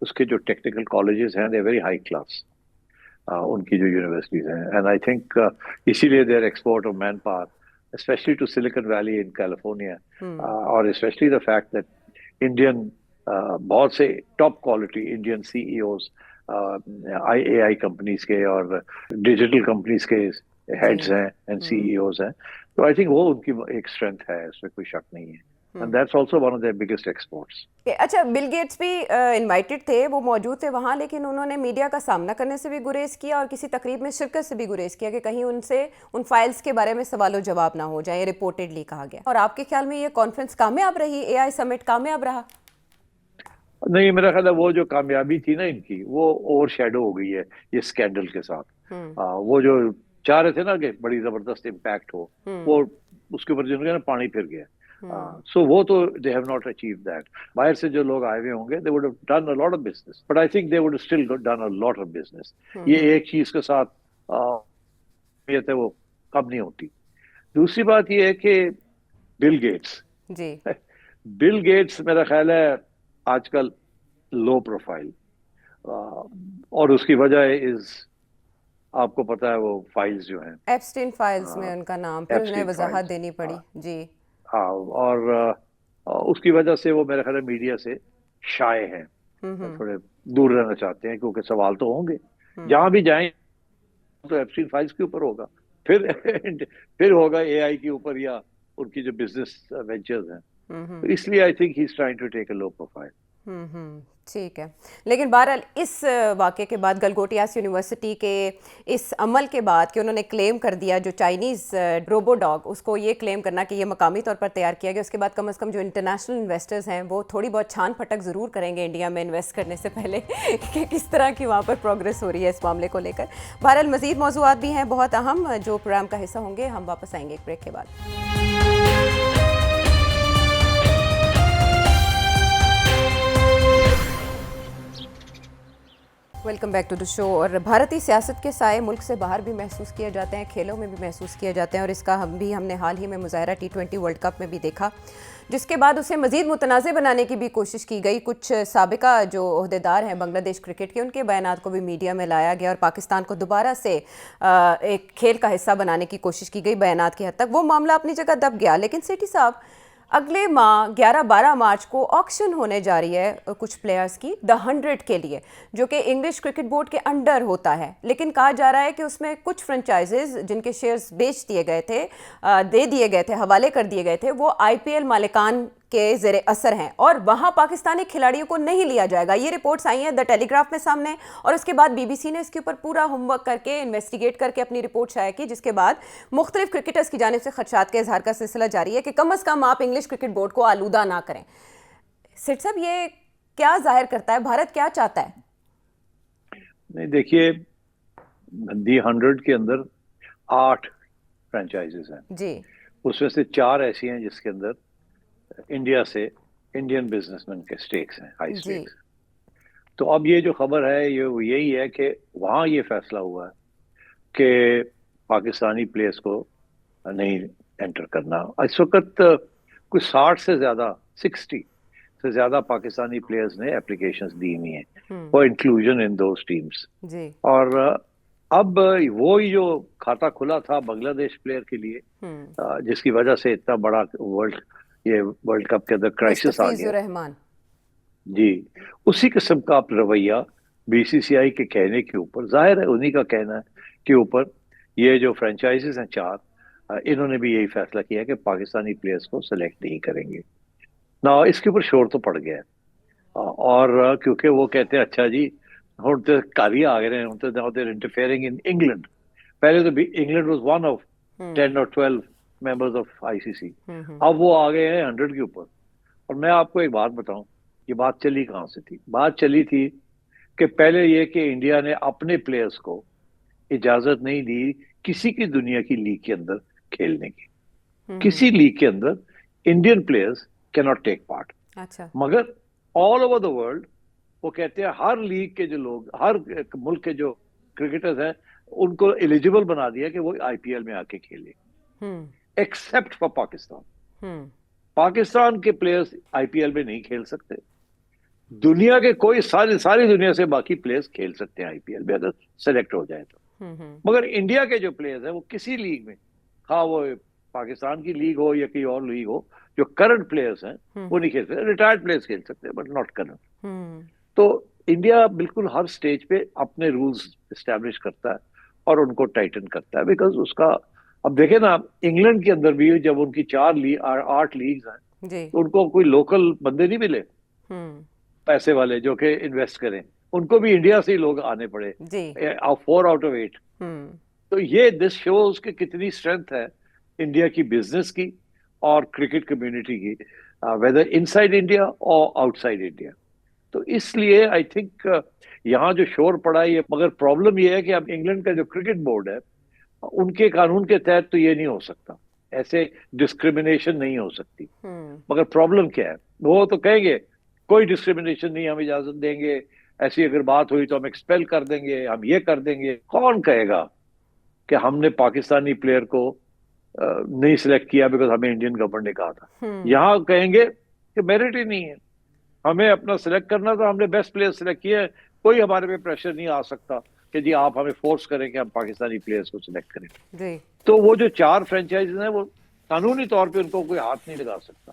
اس کے جو ٹیکنیکل کالجز ہیں, دے ویری ہائی کلاس, ان کی جو یونیورسٹیز ہیں. اینڈ آئی تھنک اسی لیے they are export of man power, especially to Silicon Valley in California, اور especially the fact that Indian بہت سے top quality Indian C E Os A I companies کے اور ڈیجیٹل کمپنیز کے heads ہیں and C E Os ہیں. تو I think وہ ان کی ایک اسٹرینتھ ہے, اس میں کوئی شک نہیں ہے. And that's also one of their biggest exports. اچھا, بل گیٹس بھی انوائٹڈ تھے, وہ موجود تھے وہاں, لیکن انہوں نے میڈیا کا سامنا کرنے سے بھی گریز کیا اور کسی تقریب میں شرکت سے بھی گریز کیا کہ کہیں ان سے ان فائلز کے بارے میں سوال و جواب نہ ہو جائے, رپورٹڈلی کہا گیا. اور آپ کے خیال میں یہ کانفرنس کامیاب رہی, اے آئی سمٹ کامیاب رہا؟ نہیں, میرا خیال ہے وہ جو کامیابی تھی نا ان کی, وہ اوور شیڈو ہو گئی ہے یہ اسکینڈل کے ساتھ. وہ جو چاہ رہے تھے نا کہ بڑی زبردست امپیکٹ ہو, وہ اس کے اوپر جنہوں نے پانی پھر گیا. So وہ تو they have not achieved that. باہر سے جو لوگ آئے ہوئے ہوں گے, they would have done a lot of business, but I think they would have still done a lot of business. یہ ایک چیز کے ساتھ یہ وہ کم نہیں ہوتی. دوسری بات یہ ہے کہ بل گیٹس میرا خیال ہے آج کل لو پروفائل, اور اس کی وجہ آپ کو پتا ہے وہ فائلز جو ہیں ایپسٹین فائلز میں ان کا نام, پھر انہیں وضاحت دینی پڑی. جی ہاں, اور اس کی وجہ سے وہ میرا خیال ہے میڈیا سے شائع ہیں, تھوڑے دور رہنا چاہتے ہیں, کیونکہ سوال تو ہوں گے جہاں بھی جائیں. تو ایپسٹین فائلز کے اوپر ہوگا, پھر ہوگا اے آئی کے اوپر یا ان کی جو بزنس وینچرز ہیں. تو اس لیے I think he is trying to take a low profile. ٹھیک ہے, لیکن بہرحال اس واقعے کے بعد گلگوٹیاس یونیورسٹی کے اس عمل کے بعد کہ انہوں نے کلیم کر دیا جو چائنیز روبو ڈاگ, اس کو یہ کلیم کرنا کہ یہ مقامی طور پر تیار کیا گیا, اس کے بعد کم از کم جو انٹرنیشنل انویسٹرز ہیں وہ تھوڑی بہت چھان پھٹک ضرور کریں گے انڈیا میں انویسٹ کرنے سے پہلے کہ کس طرح کی وہاں پر پروگریس ہو رہی ہے اس معاملے کو لے کر. بہرحال مزید موضوعات بھی ہیں بہت اہم جو پروگرام کا حصہ ہوں گے. ہم واپس آئیں گے ایک بریک کے بعد. ویلکم بیک ٹو دا شو. اور بھارتی سیاست کے سائے ملک سے باہر بھی محسوس کیے جاتے ہیں, کھیلوں میں بھی محسوس کیے جاتے ہیں, اور اس کا ہم نے حال ہی میں مظاہرہ T20 ورلڈ کپ میں بھی دیکھا, جس کے بعد اسے مزید متنازع بنانے کی بھی کوشش کی گئی. کچھ سابقہ جو عہدیدار ہیں بنگلہ دیش کرکٹ کے, ان کے بیانات کو بھی میڈیا میں لایا گیا اور پاکستان کو دوبارہ سے ایک کھیل کا حصہ بنانے کی کوشش کی گئی بیانات کی حد تک. وہ معاملہ اپنی جگہ دب گیا, لیکن سیٹھی صاحب اگلے ماہ 11-12 مارچ کو آکشن ہونے جا رہی ہے کچھ پلیئرز کی The 100 کے لیے, جو کہ انگلش کرکٹ بورڈ کے انڈر ہوتا ہے. لیکن کہا جا رہا ہے کہ اس میں کچھ فرنچائزز جن کے شیئرز بیچ دیے گئے تھے, دے دیے گئے تھے, حوالے کر دیے گئے تھے, وہ IPL مالکان کے زیر اثر ہیں, اور وہاں پاکستانی کھلاڑیوں کو نہیں لیا جائے گا. یہ رپورٹس آئی ہیں دا ٹیلی گراف میں سامنے, اور اس کے بعد BBC نے اس کے اوپر پورا ہوم ورک کر کے انویسٹیگیٹ کر کے اپنی رپورٹ شائع کی, جس کے بعد مختلف کرکٹرز کی جانب سے خدشات کے اظہار کا سلسلہ جاری ہے کہ کم از کم آپ انگلش کرکٹ بورڈ کو آلودہ نہ کریں. سیٹ صاحب یہ کیا ظاہر کرتا ہے, بھارت کیا چاہتا ہے؟ نہیں دیکھیے, دی 100 کے اندر 8 فرنچائزز ہیں جی, اس میں سے 4 ایسی ہیں جس کے اندر انڈیا سے انڈین بزنس مین کے سٹیکس ہیں, ہائی سٹیکس. تو اب یہ جو خبر ہے یہ یہی ہے کہ وہاں یہ فیصلہ ہوا ہے کہ پاکستانی پلیئرز کو نہیں انٹر کرنا. اس وقت کچھ 60 سے زیادہ 60 سے زیادہ پاکستانی پلیئرز نے اپلیکیشنز دی ہوئی ہیں for inclusion in those teams. اور اب وہی جو کھاتا کھلا تھا بنگلہ دیش پلیئر کے لیے, جس کی وجہ سے اتنا بڑا ورلڈ کپ کے اندر کرائسس آ گیا جی, اسی قسم کا رویہ BCCI کے کہنے کے اوپر, ظاہر ہے انہی کا کہنا ہے کے اوپر, یہ جو فرنچائزز ہیں 4, انہوں نے بھی یہی فیصلہ کیا کہ پاکستانی پلیئرز کو سلیکٹ نہیں کریں گے. نا اس کے اوپر شور تو پڑ گیا ہے, اور کیونکہ وہ کہتے ہیں اچھا جی ہوں تو کاری آ گئے ہیں انٹرفیئرنگ ان انگلینڈ. پہلے تو انگلینڈ واز ون آف 10 اور 12 ممبرز آف ICC, اب وہ آ گئے ہیں 100 کے اوپر. اور میں آپ کو ایک بات بتاؤں, یہ بات چلی کہاں سے تھی؟ بات چلی تھی کہ پہلے یہ کہ انڈیا نے اپنے پلیئرز کو اجازت نہیں دی کسی کی دنیا کی لیگ کے اندر کھیلنے کی. کسی لیگ کے اندر انڈین پلیئرز کی ناٹ ٹیک پارٹ. مگر آل اوور دا ورلڈ وہ کہتے ہیں ہر لیگ کے جو لوگ, ہر ملک کے جو کرکٹرز ہیں, ان کو ایلیجیبل بنا دیا کہ وہ IPL میں آ کے کھیلے, ایکسپٹ فار پاکستان. پاکستان کے پلیئرز IPL میں نہیں کھیل سکتے. دنیا کے کوئی ساری دنیا سے باقی پلیئرز کھیل سکتے ہیں IPL میں اگر سلیکٹ ہو جائے تو. مگر انڈیا کے جو پلیئرز ہیں وہ کسی لیگ میں, ہاں وہ پاکستان کی لیگ ہو یا کوئی اور لیگ ہو, جو کرنٹ پلیئرز ہیں وہ نہیں کھیل سکتے. ریٹائرڈ پلیئرز کھیل سکتے ہیں بٹ ناٹ کرنٹ. تو انڈیا بالکل ہر سٹیج پہ اپنے رولز اسٹیبلش کرتا ہے اور ان کو ٹائٹن کرتا ہے, بیکاز اس کا اب دیکھیں نا, انگلینڈ کے اندر بھی جب ان کی 8 لیگز ہیں تو ان کو کوئی لوکل بندے نہیں ملے پیسے والے جو کہ انویسٹ کریں, ان کو بھی انڈیا سے ہی لوگ آنے پڑے 4 آؤٹ آف 8. تو یہ دس شوز کہ کتنی اسٹرینتھ ہے انڈیا کی بزنس کی اور کرکٹ کمیونٹی کی, ویدر ان سائڈ انڈیا اور آؤٹ سائڈ انڈیا. تو اس لیے آئی تھنک یہاں جو شور پڑا ہے, مگر پرابلم یہ ہے کہ اب انگلینڈ کا جو کرکٹ بورڈ ہے ان کے قانون کے تحت تو یہ نہیں ہو سکتا, ایسے ڈسکریمنیشن نہیں ہو سکتی. مگر پرابلم کیا ہے, وہ تو کہیں گے کوئی ڈسکریمنیشن نہیں, ہم اجازت دیں گے, ایسی اگر بات ہوئی تو ہم ایکسپیل کر دیں گے, ہم یہ کر دیں گے. کون کہے گا کہ ہم نے پاکستانی پلیئر کو نہیں سلیکٹ کیا بیکاز ہمیں انڈین گورنمنٹ نے کہا تھا؟ یہاں کہیں گے کہ میرٹ ہی نہیں ہے, ہمیں اپنا سلیکٹ کرنا تھا, ہم نے بیسٹ پلیئر سلیکٹ کیا ہے, کوئی ہمارے پہ پریشر نہیں آ سکتا کہ جی آپ ہمیں فورس کریں کہ ہم پاکستانی پلیئرز کو سلیکٹ کریں. تو وہ جو 4 فرنچائزز ہیں وہ قانونی طور پہ ان کو کوئی ہاتھ نہیں لگا سکتا.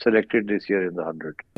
selected this year in the 100।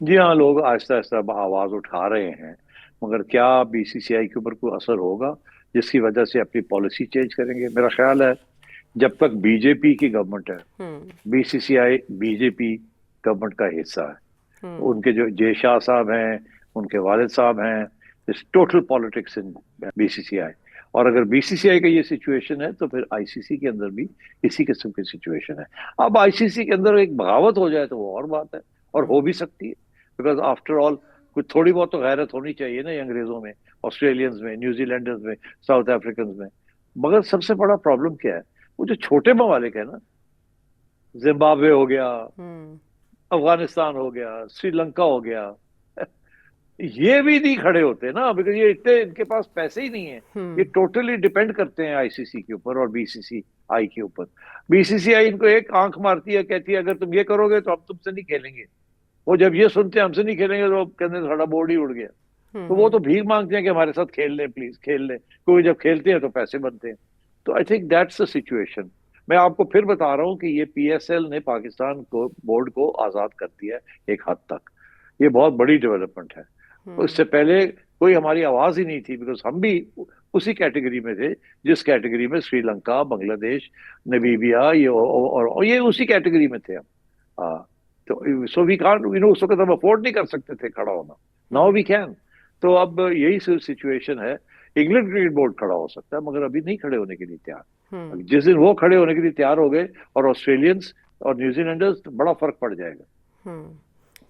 جی ہاں، لوگ آہستہ آہستہ آواز اٹھا رہے ہیں، مگر کیا بی سی سی آئی کے اوپر کوئی اثر ہوگا جس کی وجہ سے اپنی پالیسی چینج کریں گے؟ میرا خیال ہے جب تک بی جے پی کی گورنمنٹ ہے، be C C I B J P government کا حصہ ہے. ان کے جو جے شاہ صاحب ہیں، ان کے والد صاحب ہیں، اس total politics in B C C I. اور اگر بی سی سی آئی کا یہ سچویشن ہے تو پھر آئی سی سی کے اندر بھی اسی قسم کی سچویشن ہے. اب آئی سی سی کے اندر ایک بغاوت ہو جائے تو وہ اور بات ہے، اور ہو بھی سکتی ہے، بیکاز آفٹر آل کچھ تھوڑی بہت تو غیرت ہونی چاہیے نا یہ انگریزوں میں، آسٹریلینز میں، نیوزی لینڈرز میں، ساؤتھ افریقنز میں. مگر سب سے بڑا پرابلم کیا ہے؟ وہ جو چھوٹے ممالک ہیں نا، زمبابوے ہو گیا، افغانستان ہو گیا، سری لنکا ہو گیا، یہ بھی نہیں کھڑے ہوتے نا، بیکاز یہ اتنے ان کے پاس پیسے ہی نہیں ہیں. یہ ٹوٹلی ڈیپینڈ کرتے ہیں آئی سی سی کے اوپر اور بی سی سی آئی کے اوپر. بی سی سی آئی ان کو ایک آنکھ مارتی ہے، کہتی ہے اگر تم یہ کرو گے تو ہم تم سے نہیں کھیلیں گے. وہ جب یہ سنتے ہیں ہم سے نہیں کھیلیں گے تو کہتے ہیں ساڑھا بورڈ ہی اڑ گیا. تو وہ تو بھیک مانگتے ہیں کہ ہمارے ساتھ کھیل لیں پلیز، کھیل لیں. کوئی جب کھیلتے ہیں تو پیسے بنتے ہیں. تو I think that's the situation. میں آپ کو پھر بتا رہا ہوں کہ یہ پی ایس ایل نے پاکستان کو بورڈ کو آزاد کر دیا ہے ایک حد تک. یہ بہت بڑی ڈیولپمنٹ ہے. اس سے پہلے کوئی ہماری آواز ہی نہیں تھی، بیکاز ہم بھی اسی کیٹیگری میں تھے جس کیٹیگری میں سری لنکا، بنگلہ دیش، نمیبیا اور یہ اسی کیٹیگری میں تھے ہم. تو سو وی کانٹ، اس وقت ہم افورڈ نہیں کر سکتے تھے کھڑا ہونا. Now we can. تو اب یہی سچویشن ہے. انگلینڈ کرکٹ بورڈ کھڑا ہو سکتا ہے مگر ابھی نہیں کھڑے ہونے کے لیے تیار. جس دن وہ کھڑے ہونے کے لیے تیار ہو گئے اور آسٹریلینز اور نیوزی لینڈرز، بڑا فرق پڑ جائے گا.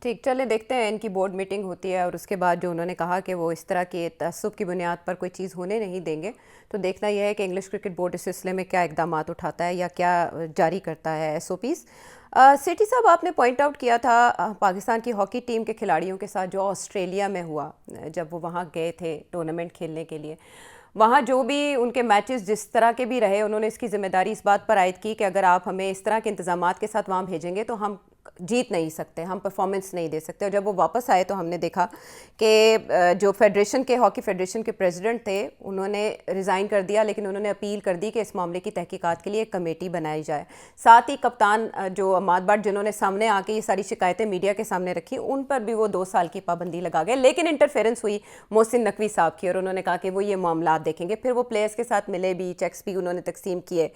ٹھیک، چلیں دیکھتے ہیں. ان کی بورڈ میٹنگ ہوتی ہے اور اس کے بعد جو انہوں نے کہا کہ وہ اس طرح کے تعصب کی بنیاد پر کوئی چیز ہونے نہیں دیں گے. تو دیکھنا یہ ہے کہ انگلش کرکٹ بورڈ اس سلسلے میں کیا اقدامات اٹھاتا ہے یا کیا جاری کرتا ہے ایس او پیز. سیٹھی صاحب، آپ نے پوائنٹ آؤٹ کیا تھا پاکستان کی ہاکی ٹیم کے کھلاڑیوں کے ساتھ جو آسٹریلیا میں ہوا جب وہ وہاں گئے تھے ٹورنامنٹ کھیلنے کے لیے. وہاں جو بھی ان کے میچز جس طرح کے بھی رہے، انہوں نے اس کی ذمہ داری اس بات پر عائد کی کہ اگر آپ ہمیں اس طرح کے انتظامات کے ساتھ وہاں بھیجیں گے تو ہم جیت نہیں سکتے، ہم پرفارمنس نہیں دے سکتے. اور جب وہ واپس آئے تو ہم نے دیکھا کہ جو فیڈریشن کے ہاکی فیڈریشن کے پریزیڈنٹ تھے انہوں نے ریزائن کر دیا، لیکن انہوں نے اپیل کر دی کہ اس معاملے کی تحقیقات کے لیے ایک کمیٹی بنائی جائے. ساتھ ہی کپتان جو عماد بٹ جنہوں نے سامنے آ کے یہ ساری شکایتیں میڈیا کے سامنے رکھی، ان پر بھی وہ 2 سال کی پابندی لگا گئے. لیکن انٹرفیرنس ہوئی محسن نقوی صاحب کی اور انہوں نے کہا کہ وہ یہ معاملات دیکھیں گے. پھر وہ پلیئرز کے ساتھ ملے بھی، چیکس بھی انہوں نے تقسیم کیے.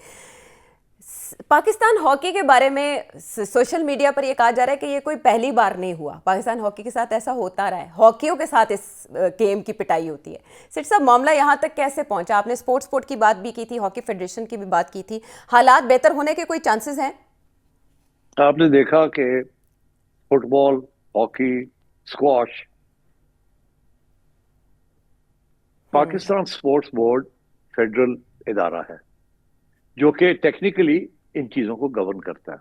پاکستان ہاکی کے بارے میں سوشل میڈیا پر یہ کہا جا رہا ہے کہ یہ کوئی پہلی بار نہیں ہوا، پاکستان ہاکی کے ساتھ ایسا ہوتا رہا ہے، ہاکیوں کے ساتھ اس گیم کی پٹائی ہوتی ہے. سیٹھ صاحب، معاملہ یہاں تک کیسے پہنچا؟ آپ نے سپورٹ کی بات بھی کی تھی، ہاکی فیڈریشن کی بھی بات کی تھی. حالات بہتر ہونے کے کوئی چانسز ہیں؟ آپ نے دیکھا کہ football, hockey, squash, Pakistan sports board federal ادارہ ہے جو کہ ٹیکنیکلی ان چیزوں کو گورن کرتا ہے.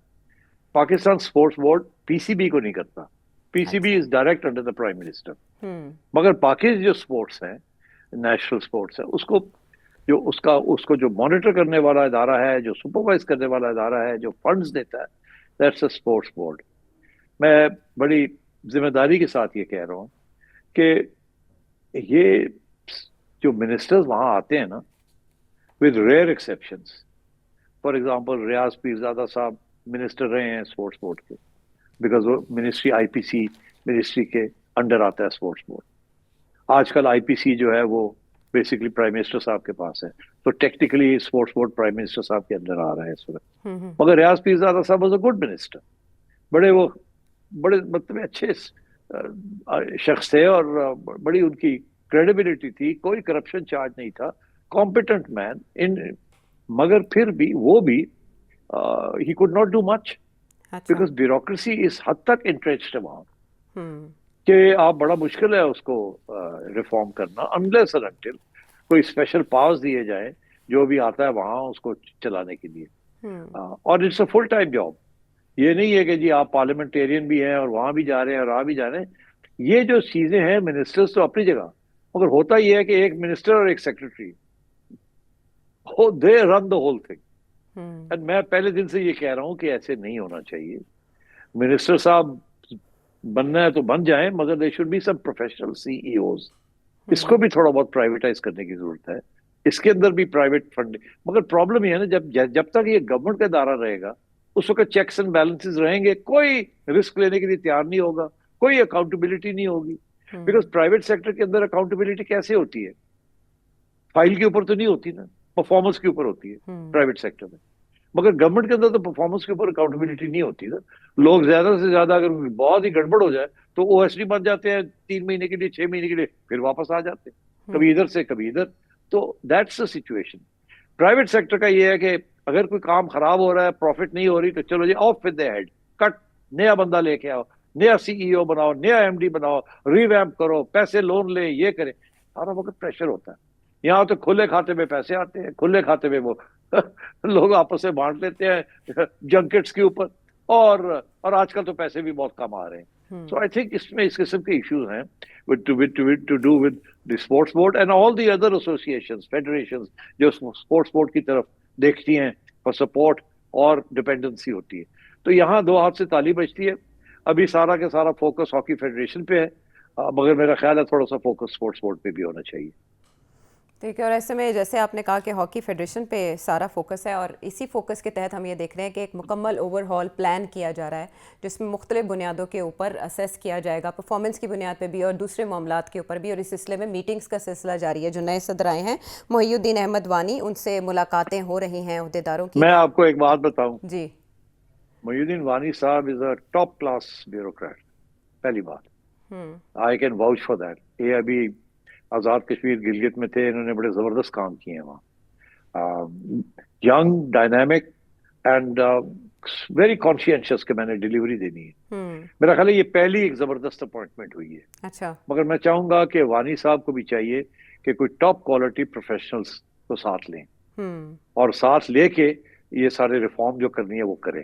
Pakistan sports board P C B کو نہیں کرتا. P C B is direct under the prime minister. مگر باقی جو سپورٹس ہیں، نیشنل سپورٹس ہے، اس کو جو مانیٹر کرنے والا ادارہ ہے، جو سپروائز کرنے والا ادارہ ہے، جو فنڈز دیتا ہے، دیٹس اے سپورٹس بورڈ. میں بڑی ذمہ داری کے ساتھ یہ کہہ رہا ہوں کہ یہ جو منسٹرز وہاں آتے ہیں نا، with rare exceptions. For example Riaz Pirzada صاحب منسٹر رہے ہیں اسپورٹس بورڈ کے، بیکاز وہ ministry I P C ministry کے انڈر آتا ہے اسپورٹس بورڈ. آج کل آئی پی سی جو ہے وہ بیسکلی پرائم منسٹر صاحب کے پاس ہے، تو technically sports board prime minister صاحب کے اندر آ رہا ہے اس وقت. مگر ریاض پیرزادہ صاحب واز اے گڈ منسٹر. بڑے مطلب اچھے شخص تھے اور بڑی ان کی کریڈیبلٹی تھی، کوئی کرپشن چارج نہیں تھا، کمپیٹنٹ مین. مگر پھر بھی وہ بھی ہی could not do much because bureaucracy اس حد تک انٹرسٹ ہے وہاں کہ آپ بڑا مشکل ہے اس کو ریفارم کرنا انلیس اینڈ انٹل کوئی اسپیشل پاورز دیے جائیں جو بھی آتا ہے وہاں اس کو چلانے کے لیے. اور it's a full time job. یہ نہیں ہے کہ جی آپ پارلیمنٹیرین بھی ہیں اور وہاں بھی جا رہے ہیں اور وہاں بھی جا رہے ہیں. یہ جو چیزیں ہیں منسٹرز تو اپنی جگہ، مگر ہوتا یہ ہے کہ ایک منسٹر اور ایک secretary they run the whole thing. And میں پہلے دن سے یہ کہہ رہا ہوں کہ ایسے نہیں ہونا چاہیے. منسٹر صاحب بننا ہے تو بن جائیں، مگر they should be some professional CEOs. اس کو بھی تھوڑا بہت پرائیویٹائز کرنے کی ضرورت ہے. اس کے اندر بھی پرائیویٹ فنڈنگ. مگر پرابلم یہ ہے نا، جب تک یہ گورنمنٹ کا ادارہ رہے گا اس وقت چیکس اینڈ بیلنسز رہیں گے، کوئی رسک لینے کے لیے تیار نہیں ہوگا، کوئی اکاؤنٹیبلٹی نہیں ہوگی. بیکاز پرائیویٹ سیکٹر کے اندر اکاؤنٹیبلٹی کیسے ہوتی ہے؟ فائل کے اوپر تو نہیں ہوتی نا, پرفارمنس کے اوپر ہوتی ہے پرائیویٹ سیکٹر میں. مگر گورنمنٹ کے اندر تو پرفارمنس کے اوپر اکاؤنٹیبلٹی نہیں ہوتی نا. لوگ زیادہ سے زیادہ اگر بہت ہی گڑبڑ ہو جائے تو او ایس ڈی بن جاتے ہیں 3 مہینے کے لیے, 6 مہینے کے لیے, پھر واپس آ جاتے ہیں, کبھی ادھر سے کبھی ادھر. تو that's the situation. Private sector کا یہ ہے کہ اگر کوئی کام خراب ہو رہا ہے, پروفٹ نہیں ہو رہی, تو چلو جی آف ود دا ہیڈ, کٹ, نیا بندہ لے کے آؤ, نیا سی ای او بناؤ, نیا ایم ڈی بناؤ, ریویمپ کرو, پیسے لون لے, یہ کرے. سارا وقت پریشر ہوتا ہے. یہاں تو کھلے کھاتے میں پیسے آتے ہیں, کھلے کھاتے میں وہ لوگ آپس میں بانٹ لیتے ہیں جنکٹس کے اوپر, اور آج کل تو پیسے بھی بہت کم آ رہے ہیں. سو آئی تھنک اس میں اس قسم کے ایشوز ہیں to do with the sports board and all the other associations, federations جو sports board کی طرف دیکھتی ہیں for support اور ڈپینڈنسی ہوتی ہے. تو یہاں دو ہاتھ سے تالی بجتی ہے. ابھی سارا کے سارا فوکس ہاکی فیڈریشن پہ ہے, مگر میرا خیال ہے تھوڑا سا فوکس اسپورٹس بورڈ پہ بھی ہونا چاہیے. ٹھیک ہے. اور ایسے میں جیسے آپ نے کہا کہ ہاکی فیڈریشن پہ سارا فوکس ہے, اور اسی فوکس کے تحت ہم یہ دیکھ رہے ہیں کہ ایک مکمل اوور ہال پلان کیا جا رہا ہے جس میں مختلف بنیادوں کے اوپر اسیس کیا جائے گا, پرفارمنس کی بنیاد پہ بھی اور دوسرے معاملات کے اوپر بھی. اور اس سلسلے میں میٹنگز کا سلسلہ جاری ہے. جو نئے صدر آئے ہیں محی الدین احمد وانی, ان سے ملاقاتیں ہو رہی ہیں عہدیداروں کی. میں آپ کو ایک بات بتاؤں, جی, محی الدین وانی صاحب از اے ٹاپ کلاس بیوروکریٹ. پہلی بات, I can watch for that. یہ ابھی آزاد کشمیر گلگت میں تھے, انہوں نے بڑے زبردست کام کیے ہیں وہاں. Young, dynamic and very conscientious کہ میں نے ڈیلیوری دینی ہے. میرا خیال ہے یہ پہلی ایک زبردست اپوائنٹمنٹ ہوئی ہے. اچھا. مگر میں چاہوں گا کہ وانی صاحب کو بھی چاہیے کہ کوئی ٹاپ کوالٹی پروفیشنلز کو ساتھ لیں, اور ساتھ لے کے یہ سارے ریفارم جو کرنی ہے وہ کریں.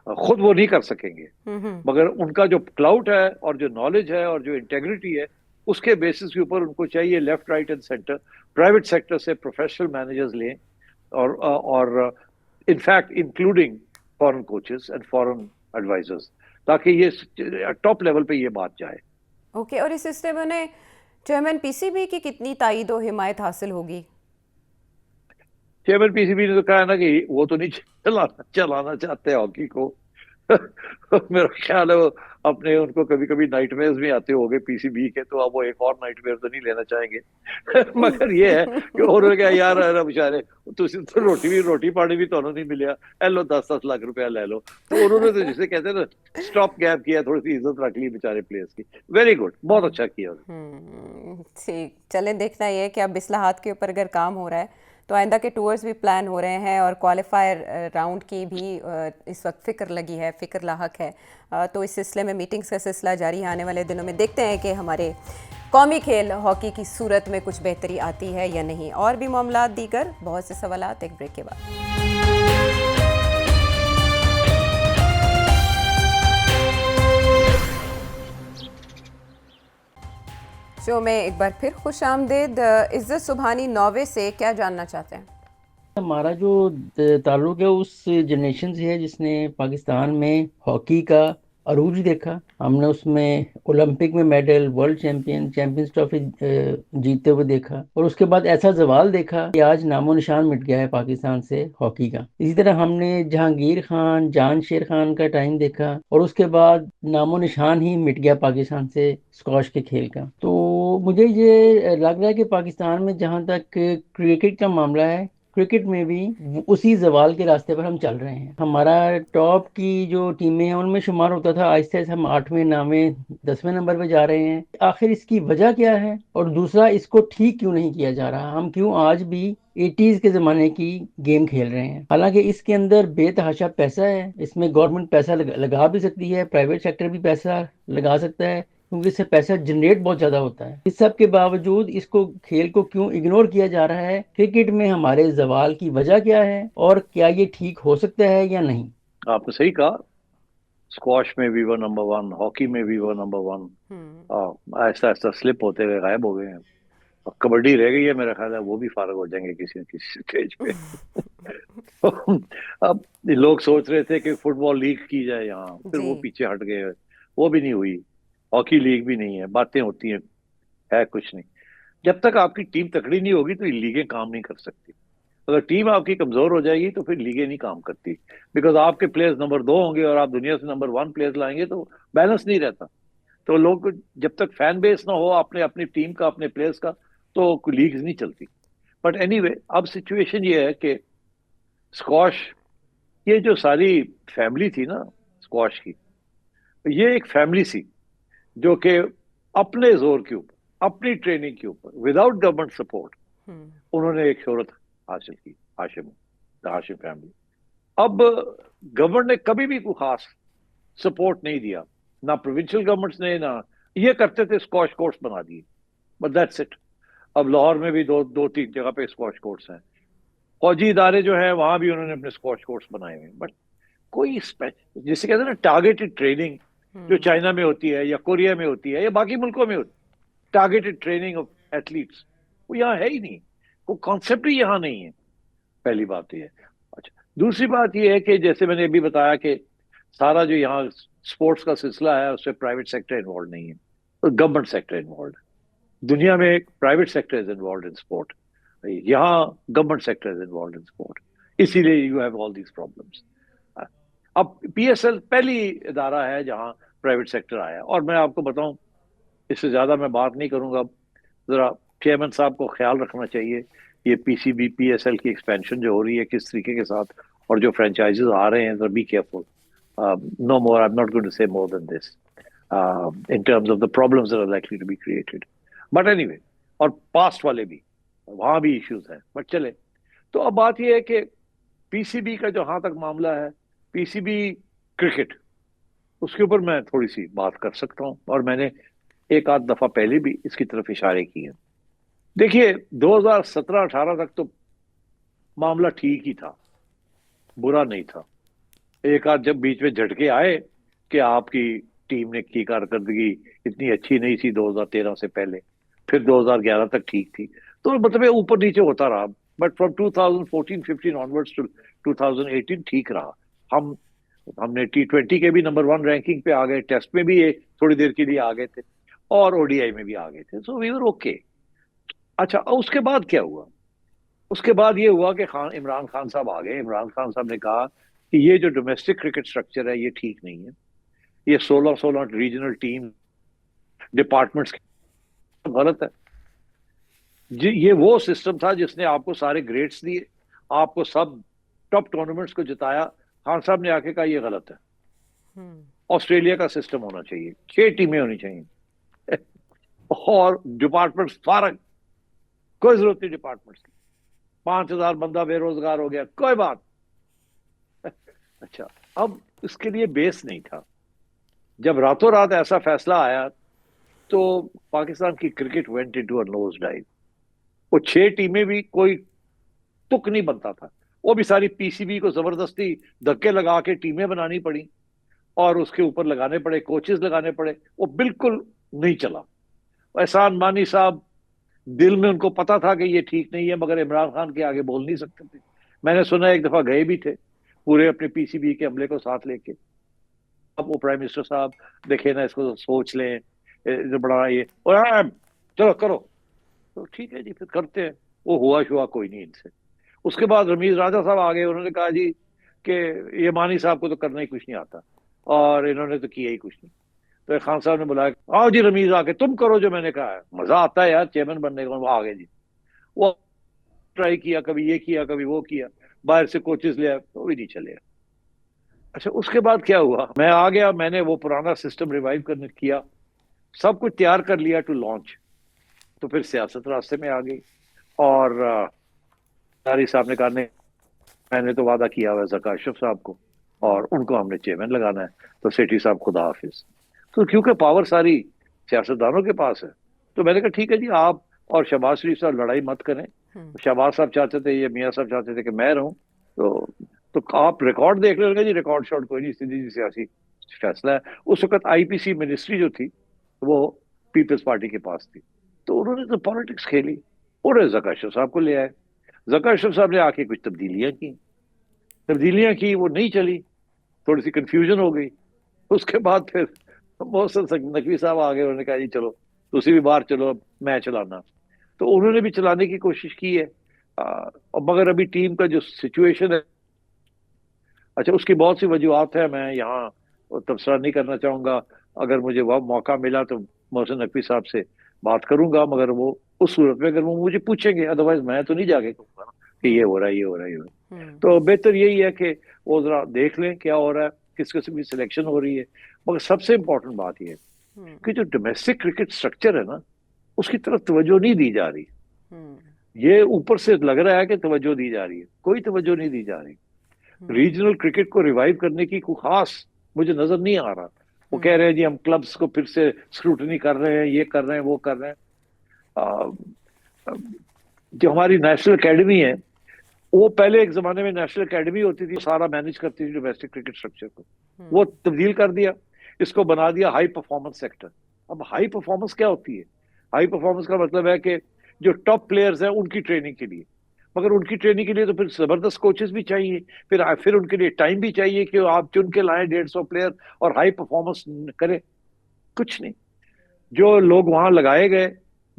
خود وہ نہیں کر سکیں گے, مگر ان کا جو کلاؤٹ ہے اور جو نالج ہے اور جو انٹیگریٹی ہے, اس کے بیسس کے اوپر ان کو چاہیے left, right and centre private sector سے پروفیشنل مینیجرز لیں, اور in fact including foreign coaches and foreign advisers, تاکہ یہ ٹاپ لیول پہ یہ بات جائے. اوکے. اور اس سلسلے میں انہیں چیئرمین پی سی بی کی کتنی تائید و حمایت حاصل ہوگی؟ چیئرمین پی سی بی نے تو کہا نا کہ وہ تو نہیں چلانا چاہتے ہاکی کو. میرا خیال ہے وہ اپنے, ان کو کبھی کبھی نائٹ میئرز بھی آتے ہو گئے پی سی بی کے, تو اب وہ ایک اور نائٹ میئر تو نہیں لینا چاہیں گے. مگر یہ ہے کہ انہوں نے کہا یار بچارے تو روٹی پانی بھی تو نہیں ملیا, اے لو 10-10 لاکھ روپیہ لے لو. تو انہوں نے تو جسے کہتے ہیں نا اسٹاپ گیپ کیا, تھوڑی سی عزت رکھ لی بیچارے پلیئرز کی. ویری گڈ, بہت اچھا کیا. ٹھیک, چلیں دیکھنا یہ ہے کہ اب اصلاحات کے اوپر اگر کام ہو رہا ہے تو آئندہ کے ٹورز بھی پلان ہو رہے ہیں, اور کوالیفائر راؤنڈ کی بھی اس وقت فکر لگی ہے, فکر لاحق ہے. تو اس سلسلے میں میٹنگز کا سلسلہ جاری ہے. آنے والے دنوں میں دیکھتے ہیں کہ ہمارے قومی کھیل ہاکی کی صورت میں کچھ بہتری آتی ہے یا نہیں. اور بھی معاملات دیگر, بہت سے سوالات ایک بریک کے بعد. شو میں ایک بار پھر خوش آمدید. عزت سبحانی 9ویں سے کیا جاننا چاہتے ہیں؟ ہمارا جو تعلق ہے اس جنریشن سے ہے جس نے پاکستان میں ہاکی کا عروج دیکھا. ہم نے اس میں اولمپک میں میڈل, ورلڈ چیمپئنز ٹرافی جیتتے ہوئے دیکھا, اور اس کے بعد ایسا زوال دیکھا کہ آج نام و نشان مٹ گیا ہے پاکستان سے ہاکی کا. اسی طرح ہم نے جہانگیر خان, جان شیر خان کا ٹائم دیکھا, اور اس کے بعد نام و نشان ہی مٹ گیا پاکستان سے اسکواش کے کھیل کا. تو مجھے یہ لگ رہا ہے کہ پاکستان میں جہاں تک کرکٹ کا معاملہ ہے, کرکٹ میں بھی اسی زوال کے راستے پر ہم چل رہے ہیں. ہمارا ٹاپ کی جو ٹیمیں ہیں ان میں شمار ہوتا تھا, آہستہ آہستہ ہم 8ویں, 9ویں, 10ویں نمبر پہ جا رہے ہیں. آخر اس کی وجہ کیا ہے, اور دوسرا اس کو ٹھیک کیوں نہیں کیا جا رہا؟ ہم کیوں آج بھی 80s کے زمانے کی گیم کھیل رہے ہیں؟ حالانکہ اس کے اندر بے تحاشا پیسہ ہے, اس میں گورنمنٹ پیسہ لگا بھی سکتی ہے, پرائیویٹ سیکٹر بھی پیسہ لگا سکتا ہے, کیونکہ اس سے پیسہ جنریٹ بہت زیادہ ہوتا ہے. اس سب کے باوجود اس کو کھیل کو کیوں اگنور کیا جا رہا ہے؟ کرکٹ میں ہمارے زوال کی وجہ کیا ہے, اور کیا یہ ٹھیک ہو سکتا ہے یا نہیں؟ آپ نے صحیح کہا, اسکواش میں بھی وہ نمبر 1, ہاکی میں بھی وہ نمبر 1, آہستہ آہستہ سلپ ہوتے ہوئے غائب ہو گئے ہیں. اور کبڈی رہ گئی ہے, میرا خیال ہے وہ بھی فارغ ہو جائیں گے کسی نہ کسی اسٹیج پہ. اب لوگ سوچ رہے تھے کہ فٹ بال لیگ کی جائے یہاں, پھر وہ پیچھے ہٹ گئے, وہ بھی نہیں ہوئی. ہاکی لیگ بھی نہیں ہے, باتیں ہوتی ہیں, ہے کچھ نہیں. جب تک آپ کی ٹیم تکڑی نہیں ہوگی تو یہ لیگیں کام نہیں کر سکتی. اگر ٹیم آپ کی کمزور ہو جائے گی تو پھر لیگیں نہیں کام کرتی, بیکاز آپ کے پلیئرز نمبر 2 ہوں گے اور آپ دنیا سے نمبر 1 پلیئرز لائیں گے تو بیلنس نہیں رہتا. تو لوگ جب تک فین بیس نہ ہو اپنی ٹیم کا اپنے پلیئرز کا تو لیگز نہیں چلتی. بٹ اینی وے اب سچویشن یہ ہے کہ اسکواش یہ جو ساری فیملی تھی نا اسکواش کی, یہ ایک فیملی سی جو کہ اپنے زور کے اوپر اپنی ٹریننگ کے اوپر وداؤٹ گورنمنٹ سپورٹ انہوں نے ایک شہرت حاصل کی, ہاشم فیملی. اب گورنمنٹ نے کبھی بھی کوئی خاص سپورٹ نہیں دیا, نہ پروونشل گورنمنٹس نے, نہ یہ کرتے تھے اسکواش کورٹس بنا دیے, بٹ دیٹس اٹ. اب لاہور میں بھی دو تین جگہ پہ اسکواش کورٹس ہیں, فوجی ادارے جو ہیں وہاں بھی انہوں نے اپنے اسکواش کورٹس بنائے ہوئے ہیں, بٹ کوئی جسے کہتے ہیں نا ٹارگیٹڈ ٹریننگ جو چائنا میں ہوتی ہے یا کوریا میں ہوتی ہے یا باقی ملکوں میں ہوتی ہے, ٹارگیٹڈ ٹریننگ آف ایتھلیٹس, وہ یہاں ہے ہی نہیں, وہ کانسیپٹ ہی یہاں نہیں ہے. پہلی بات یہ ہے. اچھا, دوسری بات یہ ہے کہ جیسے میں نے ابھی بتایا کہ سارا جو یہاں اسپورٹس کا سلسلہ ہے اس میں پرائیویٹ سیکٹر انوالو نہیں ہے, گورنمنٹ سیکٹر انوالوڈ ہے. دنیا میں private sector is involved in sport, یہاں government sector is involved in sport, اسی لیے you have all these problems. اب پی ایس ایل پہلی ادارہ ہے جہاں پرائیویٹ سیکٹر آیا, اور میں آپ کو بتاؤں اس سے زیادہ میں بات نہیں کروں گا. ذرا چیئرمین صاحب کو خیال رکھنا چاہیے یہ P C B P S L کی ایکسپینشن جو ہو رہی ہے کس طریقے کے ساتھ, اور جو فرینچائزز آ رہے ہیں, ذرا be careful. No more, I am not going to say more than this in terms of the problems that are likely to be created. But anyway, اور پاسٹ والے بھی وہاں بھی ایشوز ہیں, بٹ چلے. تو اب بات یہ ہے کہ پی سی بی کا جو ہاں تک معاملہ ہے, پی سی بی کرکٹ, اس کے اوپر میں تھوڑی سی بات کر سکتا ہوں, اور میں نے ایک آدھ دفعہ پہلے بھی اس کی طرف اشارے کیے ہیں. دیکھیے 2017-18 تک تو معاملہ ٹھیک ہی تھا, برا نہیں تھا. ایک آدھ جب بیچ میں جھٹکے آئے کہ آپ کی ٹیم نے کی کارکردگی اتنی اچھی نہیں تھی 2013 سے پہلے, پھر 2011 تک ٹھیک تھی, تو مطلب اوپر نیچے ہوتا رہا. بٹ فرام 2014-15 آنورڈس ٹو 2018 ٹھیک رہا. ہم نے T20 کے بھی نمبر 1 رینکنگ پہ آ گئے, ٹیسٹ میں بھی تھوڑی دیر کے لیے آ گئے تھے, اور او ڈی آئی میں بھی آ گئے تھے, سو وی ور اوکے. اچھا, اس کے بعد کیا ہوا؟ اس کے بعد یہ ہوا کہ عمران خان صاحب آ گئے. عمران خان صاحب نے کہا کہ یہ جو ڈومیسٹک کرکٹ سٹرکچر ہے یہ ٹھیک نہیں ہے, یہ 16 ریجنل ٹیم ڈپارٹمنٹس غلط ہے. یہ وہ سسٹم تھا جس نے آپ کو سارے گریڈز دیے, آپ کو سب ٹاپ ٹورنامنٹس کو جتایا. خان صاحب نے آ کے کہا یہ غلط ہے, آسٹریلیا کا سسٹم ہونا چاہیے, 6 ٹیمیں ہونی چاہیے, اور ڈپارٹمنٹس فارغ, کوئی ضرورت نہیں ڈپارٹمنٹس کی. 5000 بندہ بے روزگار ہو گیا, کوئی بات. اچھا, اب اس کے لیے بیس نہیں تھا. جب راتوں رات ایسا فیصلہ آیا تو پاکستان کی کرکٹ وینٹ انٹو اے نوز ڈائیو. وہ 6 ٹیمیں بھی کوئی تک نہیں بنتا تھا, وہ بھی ساری پی سی بی کو زبردستی دھکے لگا کے ٹیمیں بنانی پڑی, اور اس کے اوپر لگانے پڑے, کوچز لگانے پڑے. وہ بالکل نہیں چلا. احسان مانی صاحب دل میں ان کو پتا تھا کہ یہ ٹھیک نہیں ہے, مگر عمران خان کے آگے بول نہیں سکتے تھے. میں نے سنا ایک دفعہ گئے بھی تھے پورے اپنے پی سی بی کے عملے کو ساتھ لے کے. اب وہ پرائم منسٹر صاحب دیکھیں نا, اس کو سوچ لیں, بڑا یہ چلو کرو, تو ٹھیک ہے جی پھر کرتے ہیں. وہ ہوا شوا کوئی نہیں ان سے. اس کے بعد رمیز راجہ صاحب آ گئے, انہوں نے کہا جی کہ یہ مانی صاحب کو تو کرنا ہی کچھ نہیں آتا, اور انہوں نے تو کیا ہی کچھ نہیں. تو خان صاحب نے بلایا, آؤ جی رمیز آ کے تم کرو جو میں نے کہا ہے. مزہ آتا ہے یار چیئرمین بننے کا. وہ آ گئے جی, وہ ٹرائی کیا, کبھی یہ کیا کبھی وہ کیا, باہر سے کوچز لیا, تو بھی نہیں چلے. اچھا, اس کے بعد کیا ہوا؟ میں آ گیا, میں نے وہ پرانا سسٹم ریوائیو کرنے کیا, سب کچھ تیار کر لیا ٹو لانچ. تو پھر سیاست راستے میں آ گئی, اور ساری صاحب نے کہا نہیں, میں نے تو وعدہ کیا ہوا ذکا اشرف صاحب کو, اور ان کو ہم نے چیئرمین لگانا ہے. تو سیٹھی صاحب خدا حافظ. تو کیونکہ پاور ساری سیاستدانوں کے پاس ہے, تو میں نے کہا ٹھیک ہے جی, آپ اور شہباز شریف صاحب لڑائی مت کریں. شہباز صاحب چاہتے تھے, یہ میاں صاحب چاہتے تھے کہ میں رہوں, تو آپ ریکارڈ دیکھ لیں گے جی, ریکارڈ شارٹ کوئی نہیں, سیدھی جی سیاسی فیصلہ ہے. اس وقت آئی پی سی منسٹری جو تھی وہ پیپلز پارٹی کے پاس تھی, تو انہوں نے تو پالیٹکس کھیلی, اور ذکا اشرف صاحب کو لے آئے. ذکا اشرف صاحب نے آ کے کچھ تبدیلیاں کی, وہ نہیں چلی, تھوڑی سی کنفیوژن ہو گئی. اس کے بعد پھر محسن نقوی صاحب آ گئے, انہوں نے کہا جی چلو تسی بھی باہر چلو, میں چلانا. تو انہوں نے بھی چلانے کی کوشش کی ہے, مگر ابھی ٹیم کا جو سچویشن ہے, اچھا اس کی بہت سی وجوہات ہیں, میں یہاں تبصرہ نہیں کرنا چاہوں گا. اگر مجھے وہ موقع ملا تو محسن نقوی صاحب سے بات کروں گا، مگر وہ اس صورت میں اگر وہ مجھے پوچھیں گے، ادروائز میں تو نہیں جا کے کہوں گا کہ یہ ہو رہا ہے یہ ہو رہا ہے یہ ہو رہا ہے۔ تو بہتر یہی ہے کہ وہ ذرا دیکھ لیں کیا ہو رہا ہے، کس قسم کی سلیکشن ہو رہی ہے۔ مگر سب سے امپورٹنٹ بات یہ ہے کہ جو ڈومیسٹک کرکٹ سٹرکچر ہے نا، اس کی طرف توجہ نہیں دی جا رہی۔ یہ اوپر سے لگ رہا ہے کہ توجہ دی جا رہی ہے، کوئی توجہ نہیں دی جا رہی۔ ریجنل کرکٹ کو ریوائیو کرنے کی کوئی خاص مجھے نظر نہیں آ رہا۔ وہ کہہ رہے ہیں جی ہم کلبز کو پھر سے اسکروٹنی کر رہے ہیں، یہ کر رہے ہیں وہ کر رہے ہیں۔ جو ہماری نیشنل اکیڈمی ہے، وہ پہلے ایک زمانے میں نیشنل اکیڈمی ہوتی تھی، سارا مینج کرتی تھی ڈومیسٹک کرکٹ سٹرکچر کو، وہ تبدیل کر دیا، اس کو بنا دیا ہائی پرفارمنس سیکٹر۔ اب ہائی پرفارمنس کیا ہوتی ہے؟ ہائی پرفارمنس کا مطلب ہے کہ جو ٹاپ پلیئرز ہیں ان کی ٹریننگ کے لیے، مگر ان کی ٹریننگ کے لیے تو پھر زبردست کوچز بھی چاہیے، پھر ان کے لیے ٹائم بھی چاہیے کہ آپ چن کے لائیں 150 پلیئر اور ہائی پرفارمنس کریں۔ کچھ نہیں، جو لوگ وہاں لگائے گئے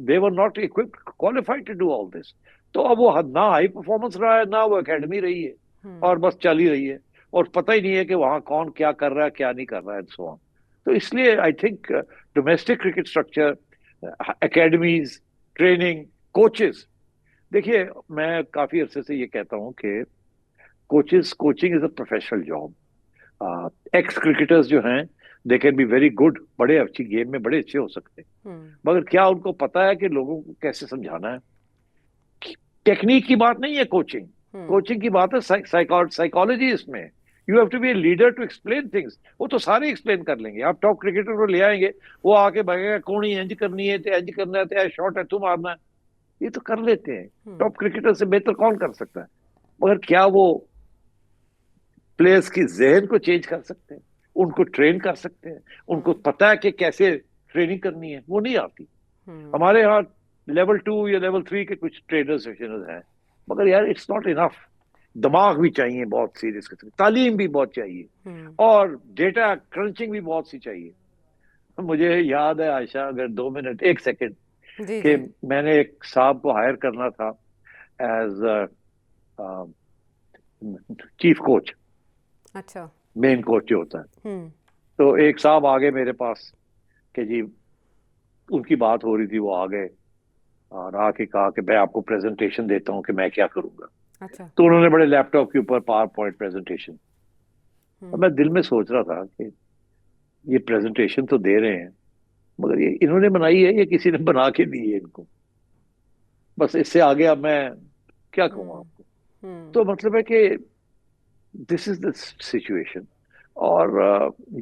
they were not equipped qualified to do all this۔ تو اب وہ نہ ہائی پرفارمنس رہا ہے، نہ وہ اکیڈمی رہی ہے، اور بس چل ہی رہی ہے، اور پتہ ہی نہیں ہے کہ وہاں کون کیا کر رہا ہے کیا نہیں کر رہا ہے سو۔ تو اس لیے I think domestic cricket structure, academies, training, coaches, دیکھیے میں کافی عرصے سے یہ کہتا ہوں کہ coaching is a professional job. X cricketers جو ہیں they can be very good، بڑے اچھی گیم میں بڑے اچھے ہو سکتے ہیں، مگر کیا ان کو پتا ہے کہ لوگوں کو کیسے سمجھانا ہے؟ ٹیکنیک کی بات نہیں ہے کوچنگ کی بات ہے سائیکالوجی۔ اس میں you have to be a leader to explain things. وہ تو سارے ایکسپلین کر لیں گے، آپ ٹاپ کرکٹر کو لے آئیں گے، وہ آ کے بھگے گا کونی انج کرنی ہے، انج کرنا ہے، شاٹ ہے تو مارنا ہے، یہ تو کر لیتے ہیں۔ ٹاپ کرکٹر سے بہتر کون کر سکتا ہے؟ مگر کیا وہ پلیئرز کی ذہن کو چینج کر سکتے ہیں، ان کو ٹرین کر سکتے ہیں، ان کو پتا ہے کہ کیسے ٹریننگ کرنی ہے؟ وہ نہیں آتی۔ ہمارے ہاں لیول 2 یا لیول 3 کے کچھ ٹرینرز ہیں، مگر یار اٹس ناٹ انف۔ دماغ بھی چاہیے بہت سیریس قسم، تعلیم بھی بہت چاہیے، اور ڈیٹا کرنچنگ بھی بہت سی چاہیے۔ مجھے یاد ہے عائشہ، اگر 2 منٹ 1 سیکنڈ، کہ میں نے ایک صاحب کو ہائر کرنا تھا ایز چیف کوچ، اچھا مین کوچ جو ہوتا ہے۔ تو ایک صاحب آگے میرے پاس کہ جی ان کی بات ہو رہی تھی، وہ آگے اور آ کے کہا کہ میں آپ کو پریزنٹیشن دیتا ہوں کہ میں کیا کروں گا۔ تو انہوں نے بڑے لیپ ٹاپ کے اوپر پاور پوائنٹ پریزنٹیشن، میں دل میں سوچ رہا تھا کہ یہ پریزنٹیشن تو دے رہے ہیں، مگر یہ انہوں نے بنائی ہے یا کسی نے بنا کے دی ہے ان کو؟ بس اس سے آگے اب میں کیا کہوں آپ کو؟ تو مطلب ہے کہ دس از دا سچویشن، اور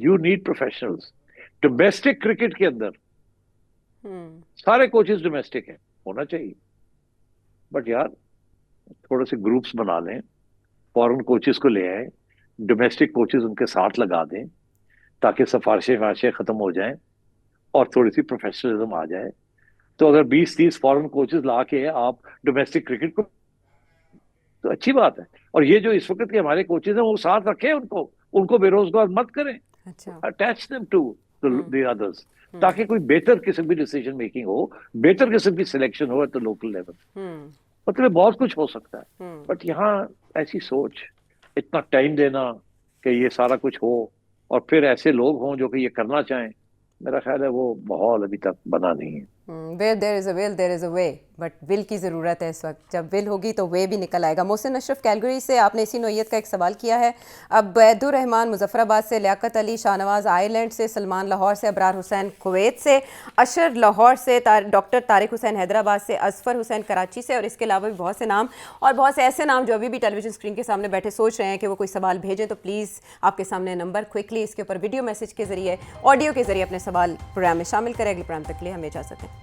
you need professionals. Domestic cricket کے اندر سارے کوچز ڈومیسٹک ہیں، ہونا چاہیے، بٹ یار تھوڑے سے گروپس بنا لیں، فورن کوچز کو لے آئیں، ڈومیسٹک کوچز ان کے ساتھ لگا دیں، تاکہ سفارشیں ختم ہو جائیں اور تھوڑی سی پروفیشنلزم آ جائے۔ تو اگر 20-30 فورن کوچز لا کے آپ ڈومیسٹک کرکٹ کو، تو اچھی بات ہے۔ اور یہ جو اس وقت کے ہمارے کوچز ہیں وہ ساتھ رکھیں، ان کو بے روزگار مت کریں، اٹیچ دیم ٹو دی ادرس، تاکہ کوئی بہتر قسم کی ڈیسیژن میکنگ ہو، بہتر قسم کی سلیکشن ہو ایٹ دا لوکل لیول۔ مطلب بہت کچھ ہو سکتا ہے، بٹ یہاں ایسی سوچ، اتنا ٹائم دینا کہ یہ سارا کچھ ہو، اور پھر ایسے لوگ ہوں جو کہ یہ کرنا چاہیں، میرا خیال ہے وہ ماحول ابھی تک بنا نہیں ہے۔ where there is a will there is a way، but will کی ضرورت ہے اس وقت، جب ول ہوگی تو وے بھی نکل آئے گا۔ محسن اشرف کیلگری سے آپ نے اسی نوعیت کا ایک سوال کیا ہے۔ اب عبد الرحمان مظفر آباد سے، لیاقت علی شاہ نواز آئرلینڈ سے، سلمان لاہور سے، ابرار حسین کویت سے، اشر لاہور سے، ڈاکٹر طارق حسین حیدرآباد سے، اظفر حسین کراچی سے، اور اس کے علاوہ بھی بہت سے نام، اور بہت سے ایسے نام جو ابھی بھی ٹیلی ویژن اسکرین کے سامنے بیٹھے سوچ رہے ہیں کہ وہ کوئی سوال بھیجیں، تو پلیز آپ کے سامنے نمبر کوئکلی اس کے اوپر ویڈیو میسج کے ذریعے، آڈیو کے ذریعے اپنے سوال پروگرام میں شامل کریں۔ اگلے پروگرام تک کے لیے ہمیں اجازت دیں۔